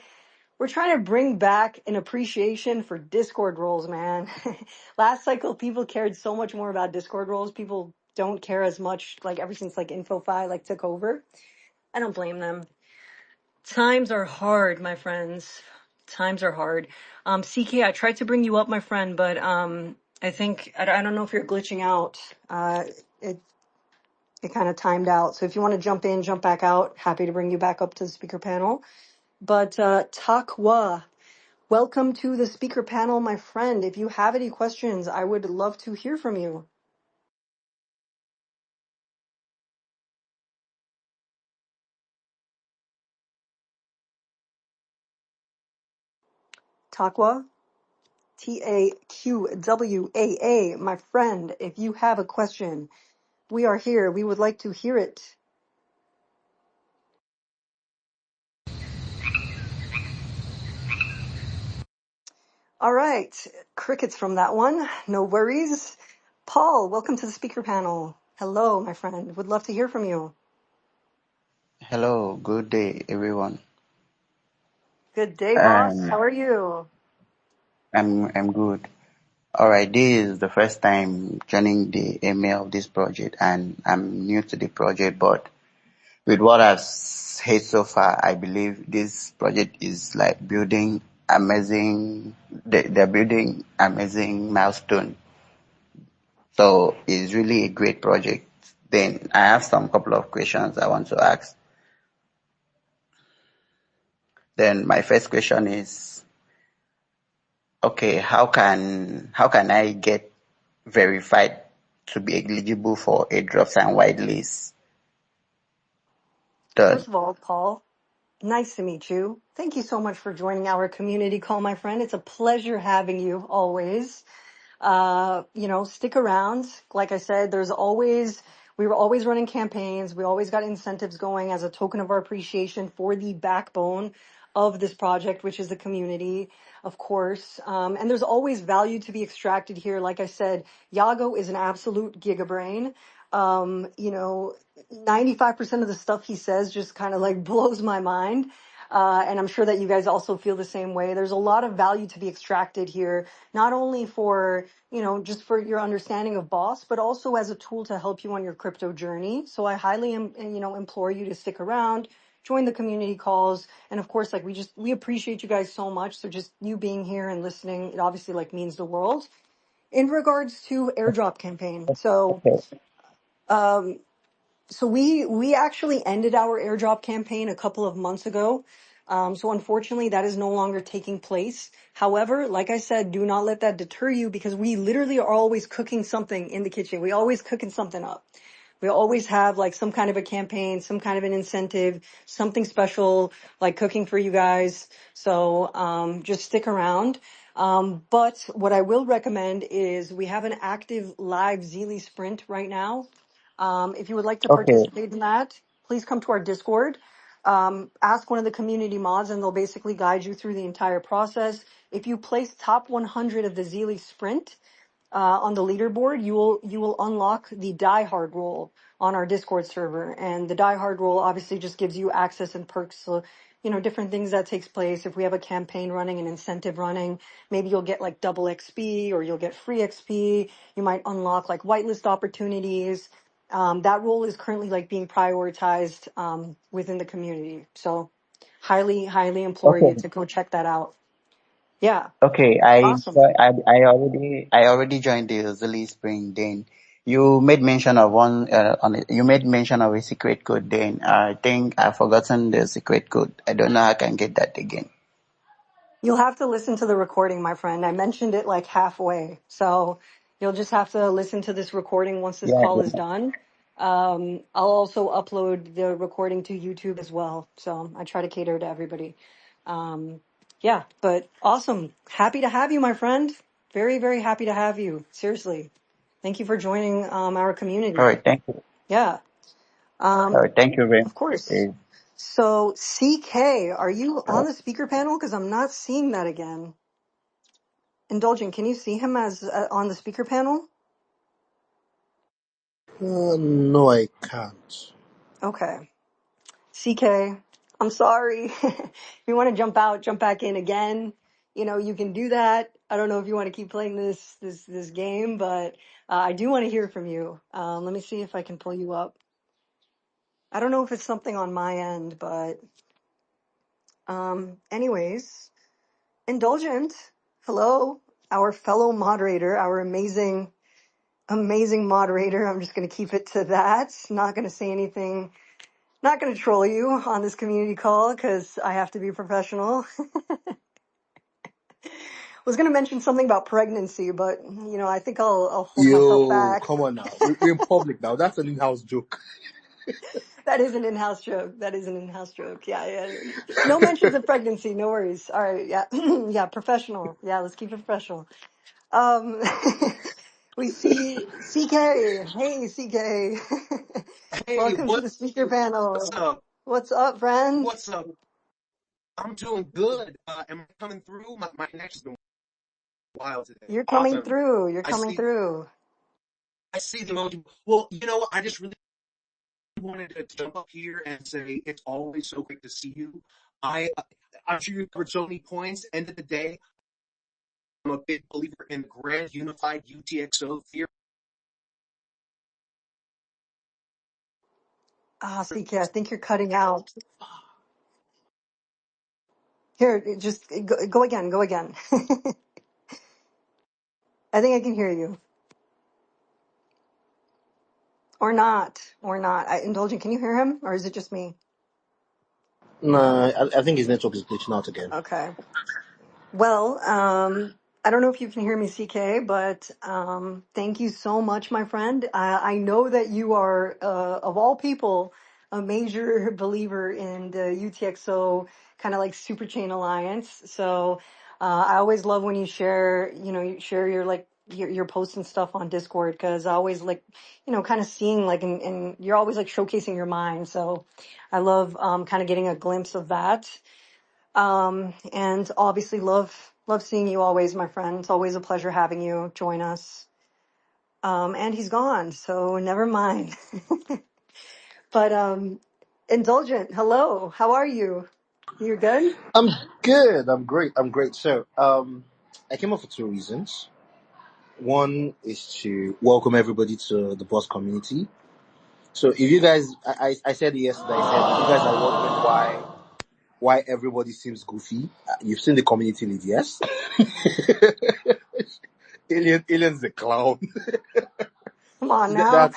back an appreciation for Discord roles, man. Last cycle, people cared so much more about Discord roles. People don't care as much, like ever since like InfoFi like took over. I don't blame them. Times are hard, my friends. Times are hard. CK, I tried to bring you up, my friend, but I think I don't know if you're glitching out. It kind of timed out. So if you want to jump in, jump back out, happy to bring you back up to the speaker panel. But Takwa, welcome to the speaker panel, my friend. If you have any questions, I would love to hear from you. Takwa, Taqwaa, my friend. If you have a question, we are here. We would like to hear it. All right, crickets from that one. No worries. Paul, welcome to the speaker panel. Hello, my friend. Would love to hear from you. Hello, good day, everyone. Good day, boss. How are you? I'm good. All right, this is the first time joining the email of this project, and I'm new to the project. But with what I've heard so far, I believe this project is like building amazing. They're building amazing milestone. So it's really a great project. Then I have some couple of questions I want to ask. Then my first question is, okay, how can I get verified to be eligible for airdrops and whitelists? First of all, Paul, nice to meet you. Thank you so much for joining our community call, my friend. It's a pleasure having you always. Stick around. Like I said, we were always running campaigns. We always got incentives going as a token of our appreciation for the backbone of this project, which is the community, of course. And there's always value to be extracted here. Like I said, Yago is an absolute gigabrain. 95% of the stuff he says just kind of like blows my mind. And I'm sure that you guys also feel the same way. There's a lot of value to be extracted here, not only for, just for your understanding of BOS, but also as a tool to help you on your crypto journey. So I highly, implore you to stick around, join the community calls. And of course, like we appreciate you guys so much. So just you being here and listening, it obviously like means the world. In regards to airdrop campaign. So we actually ended our airdrop campaign a couple of months ago. So unfortunately that is no longer taking place. However, like I said, do not let that deter you because we literally are always cooking something in the kitchen. We always cooking something up. We always have like some kind of a campaign, some kind of an incentive, something special like cooking for you guys. So just stick around. But what I will recommend is we have an active live Zeely sprint right now. If you would like to Okay. participate in that, please come to our Discord. Ask one of the community mods and they'll basically guide you through the entire process. If you place top 100 of the Zeely sprint, on the leaderboard, you will unlock the Die Hard role on our Discord server, and the Die Hard role obviously just gives you access and perks. So, different things that takes place. If we have a campaign running, an incentive running, maybe you'll get like double XP or you'll get free XP. You might unlock like whitelist opportunities. That role is currently like being prioritized within the community. So, highly implore you Okay. to go check that out. Yeah, Okay. I awesome. jo- I already joined the Zilly Spring. Then you made mention of you made mention of a secret code. Then I think I've forgotten the secret code. I don't know how I can get that again. You'll have to listen to the recording, my friend. I mentioned it like halfway. So you'll just have to listen to this recording once this Yeah. call is Yeah. done. I'll also upload the recording to YouTube as well. So I try to cater to everybody. Um, yeah, but awesome. Happy to have you, my friend. Very, very happy to have you. Seriously. Thank you for joining our All community. right. Thank you. Yeah, All right. Thank you very of course. much. So CK, are you on the speaker panel? Because I'm not seeing that again. Indulgent, can you see him as on the speaker panel? No, I can't. Okay. CK, I'm sorry. If you want to jump out, jump back in again, you can do that. I don't know if you want to keep playing this game, but I do want to hear from you. Let me see if I can pull you up. I don't know if it's something on my end, but anyways, Indulgent, hello, our fellow moderator, our amazing moderator. I'm just going to keep it to that. Not going to say anything. Not going to troll you on this community call because I have to be professional. Was going to mention something about pregnancy, but I think I'll hold myself Yo, back. come on now. We're in public now. That's an in-house joke. That is an in-house joke. That is an in-house joke. Yeah, yeah. No mentions of pregnancy. No worries. All right. Yeah, yeah. Professional. Yeah, let's keep it professional. Um, we see CK. Hey, CK. Hey, Welcome to the speaker what's panel. up? What's up, friend? What's up? I'm doing good. Am I coming through? My connection's been wild today. You're coming Awesome. through. You're I coming see. through. I see the emoji. Well, you know what? I just really wanted to jump up here and say it's always so great to see you. I, I'm sure you covered so many points. End of the day, I'm a big believer in grand unified UTXO theory. CK, I think you're cutting out. Here, just go again. Go again. I think I can hear you. Or not. Or not. Indulgent, can you hear him? Or is it just me? Nah, I think his network is glitching out again. Okay. Well, I don't know if you can hear me, CK, but thank you so much, my friend. I know that you are, of all people, a major believer in the UTXO kind of like super chain alliance. So I always love when you share, you share your like your posts and stuff on Discord because I always like, kind of seeing like, and you're always like showcasing your mind. So I love kind of getting a glimpse of that. And obviously love seeing you always, my friend. It's always a pleasure having you join us. And he's gone, so never mind. But Indulgent, hello. How are you? You're good? I'm good. I'm great. I'm great. So, I came up for two reasons. One is to welcome everybody to the boss community. So, if you guys, I said it yesterday. I said if you guys are wondering why everybody seems goofy, you've seen the community lead, yes? Alien's the clown. Come on So now.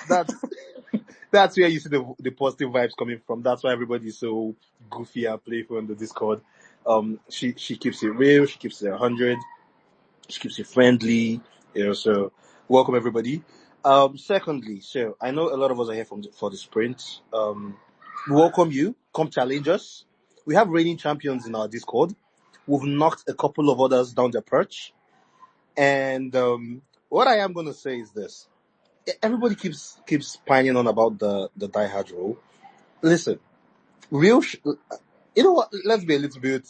that's where you see the positive vibes coming from. That's why everybody's so goofy and playful on the Discord. She keeps it real. She keeps it 100. She keeps it friendly. So welcome everybody. Secondly, so I know a lot of us are here for the sprint. We welcome you. Come challenge us. We have reigning champions in our Discord. We've knocked a couple of others down the perch. And what I am going to say is this: everybody keeps pining on about the diehard rule. Listen, you know what? Let's be a little bit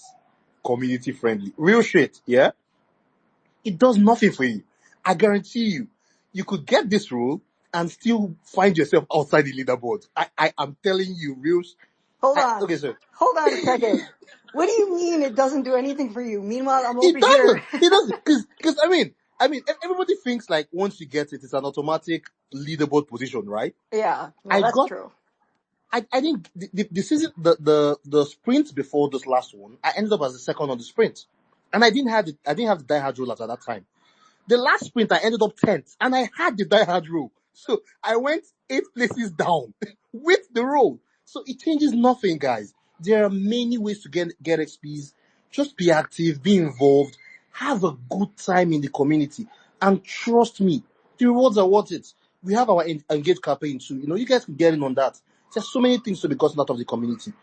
community friendly. Real shit, yeah. It does nothing for you. I guarantee you, you could get this rule and still find yourself outside the leaderboard. I am telling you, Hold on. okay, so Hold on a second. What do you mean it doesn't do anything for you? Meanwhile, I'm over it here. doesn't. It doesn't. Because everybody thinks like once you get it, it's an automatic leaderboard position, right? Yeah, well, I that's got. true. I think the season the sprint before this last one, I ended up as the second on the sprint, and I didn't have the diehard rule at that time. The last sprint, I ended up 10th, and I had the diehard rule. So I went 8 places down with the role. So it changes nothing, guys. There are many ways to get XPs. Just be active, be involved, have a good time in the community, and trust me, the rewards are worth it. We have our engage campaign too. You guys can get in on that. There's so many things to be gotten out of the community.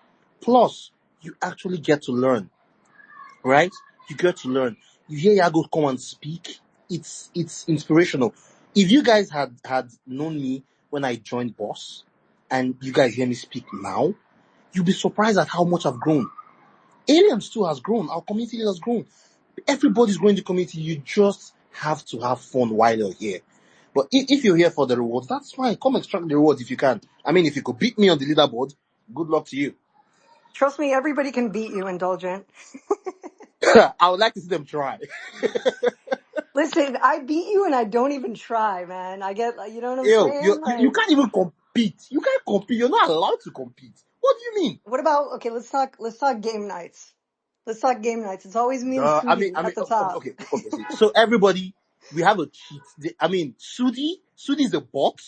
Plus, you actually get to learn, right? You get to learn. You hear Yago come and speak. It's inspirational. If you guys had known me when I joined BOS, and you guys hear me speak now, you'll be surprised at how much I've grown. Aliens too has grown. Our community has grown. Everybody's growing the community. You just have to have fun while you're here. But if you're here for the rewards, that's fine. Come extract the rewards if you can. I mean, if you could beat me on the leaderboard, good luck to you. Trust me, everybody can beat you, Indulgent. I would like to see them try. Listen, I beat you and I don't even try, man. I get, you know what I'm Ew, saying? you Like, can't even compete. You can't compete. You're not allowed to compete. What do you mean? what about, okay, let's talk game nights. Let's talk game nights. It's always me and Sudi at the top. Okay. So everybody, we have a cheat. Sudi is a bot,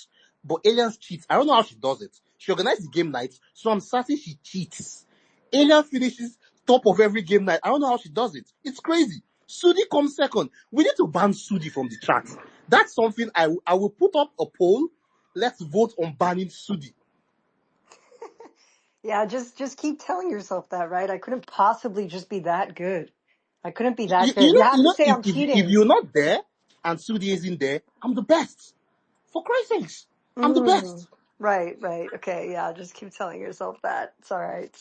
but Aliens cheats. I don't know how she does it. She organizes the game nights, so I'm certain she cheats. Alien finishes top of every game night. I don't know how she does it. It's crazy. Sudi comes second. We need to ban Sudi from the chat. That's something I will put up a poll. Let's vote on banning Sudi. Yeah, just keep telling yourself that, right? I couldn't possibly just be that good. I couldn't be that good. You have to say I'm If cheating. you're not there and Sudi isn't there, I'm the best. For Christ's sakes, I'm the Mm, best. right, right. Okay, yeah, just keep telling yourself that. It's all right.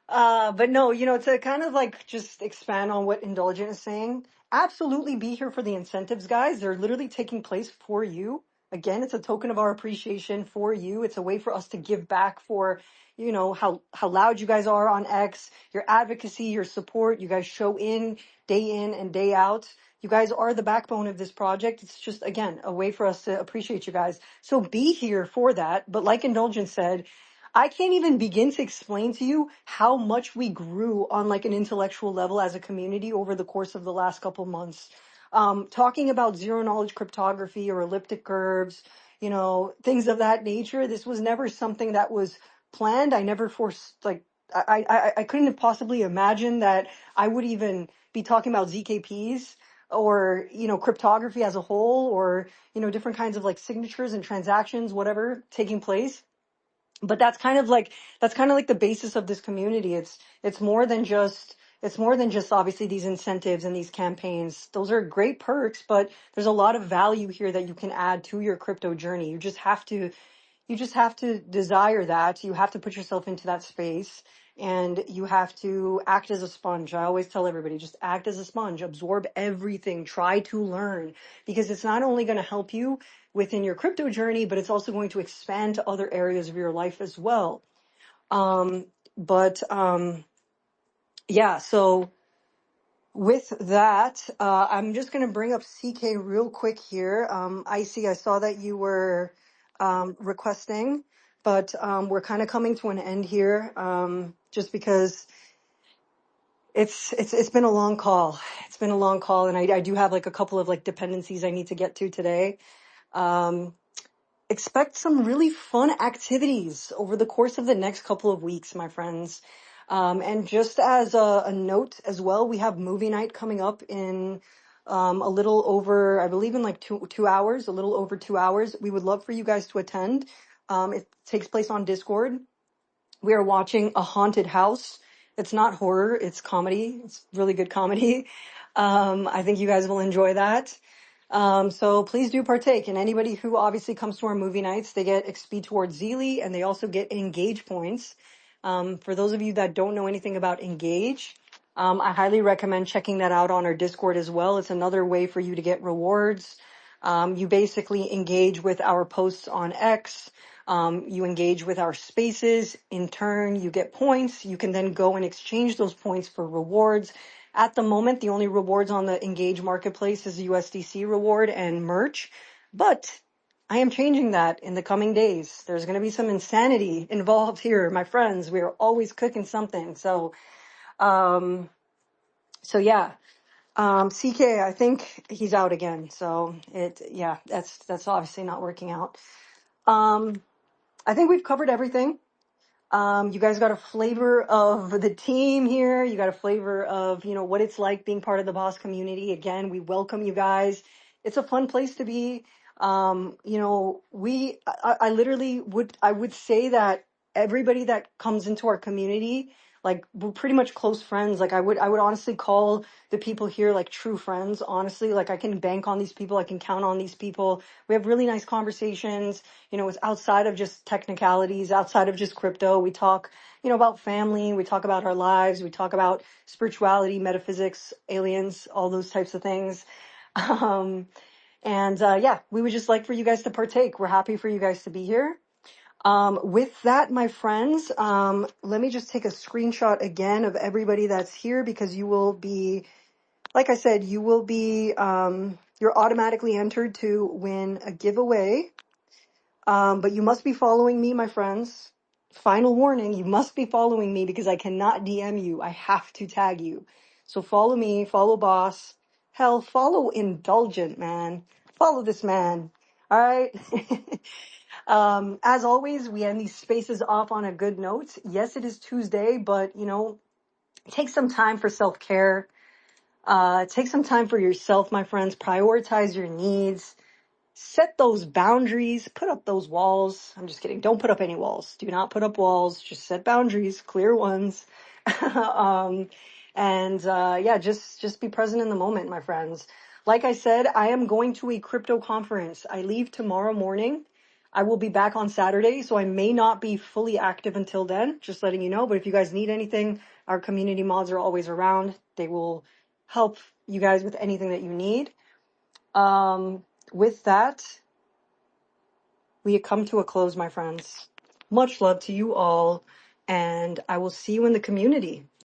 But no, to kind of like just expand on what Indulgent is saying, absolutely be here for the incentives, guys. They're literally taking place for you. Again, it's a token of our appreciation for you. It's a way for us to give back for, how loud you guys are on X, your advocacy, your support. You guys show in and day out. You guys are the backbone of this project. It's just, again, a way for us to appreciate you guys. So be here for that. But like Indulgent said, I can't even begin to explain to you how much we grew on like an intellectual level as a community over the course of the last couple months. Talking about zero knowledge cryptography or elliptic curves, things of that nature. This was never something that was planned. I never forced, like, I couldn't have possibly imagined that I would even be talking about ZKPs or, cryptography as a whole or, different kinds of like signatures and transactions, whatever taking place. But that's kind of like the basis of this community. It's more than just obviously these incentives and these campaigns. Those are great perks, but there's a lot of value here that you can add to your crypto journey. You just have to desire that. You have to put yourself into that space and you have to act as a sponge. I always tell everybody, just act as a sponge, absorb everything, try to learn, because it's not only going to help you within your crypto journey, but it's also going to expand to other areas of your life as well. But yeah, so with that, I'm just going to bring up CK real quick here. Icy, I saw that you were requesting, but we're kind of coming to an end here, just because it's been a long call. It's been a long call, and I do have like a couple of like dependencies I need to get to today. Um, expect some really fun activities over the course of the next couple of weeks, my friends. And just as a note as well, we have movie night coming up in a little over, I believe in like 2 hours, a little over 2 hours. We would love for you guys to attend. It takes place on Discord. We are watching a haunted house. It's not horror, it's comedy. It's really good comedy. I think you guys will enjoy that. So please do partake. And anybody who obviously comes to our movie nights, they get XP towards Zeely, and they also get Engage points. For those of you that don't know anything about Engage, I highly recommend checking that out on our Discord as well. It's another way for you to get rewards. You basically engage with our posts on X. You engage with our spaces. In turn, you get points. You can then go and exchange those points for rewards. At the moment, the only rewards on the Engage marketplace is USDC reward and merch. But I am changing that in the coming days. There's going to be some insanity involved here, my friends. We are always cooking something. Um, so yeah. CK, I think he's out again. So yeah, that's obviously not working out. I think we've covered everything. You guys got a flavor of the team here. You got a flavor of, what it's like being part of the boss community. Again, we welcome you guys. It's a fun place to be. I literally I would say that everybody that comes into our community, like, we're pretty much close friends. Like, I would honestly call the people here like true friends. Honestly, like, I can bank on these people. I can count on these people. We have really nice conversations. It's outside of just technicalities, outside of just crypto. We talk, about family. We talk about our lives. We talk about spirituality, metaphysics, aliens, all those types of things. Yeah, we would just like for you guys to partake. We're happy for you guys to be here. With that, my friends, let me just take a screenshot again of everybody that's here, because you will be, like I said, you're automatically entered to win a giveaway. But you must be following me, my friends. Final warning, you must be following me, because I cannot DM you. I have to tag you. So follow me, follow Boss. Hell, follow Indulgent, man. Follow this man. All right. As always, we end these spaces off on a good note. Yes, it is Tuesday, but take some time for self-care. Take some time for yourself, my friends. Prioritize your needs. Set those boundaries. Put up those walls. I'm just kidding. Don't put up any walls. Do not put up walls. Just set boundaries, clear ones. um, yeah, just be present in the moment, my friends. Like I said, I am going to a crypto conference. I leave tomorrow morning. I will be back on Saturday, so I may not be fully active until then, just letting you know. But if you guys need anything, our community mods are always around. They will help you guys with anything that you need. With that, we come to a close, my friends. Much love to you all, and I will see you in the community.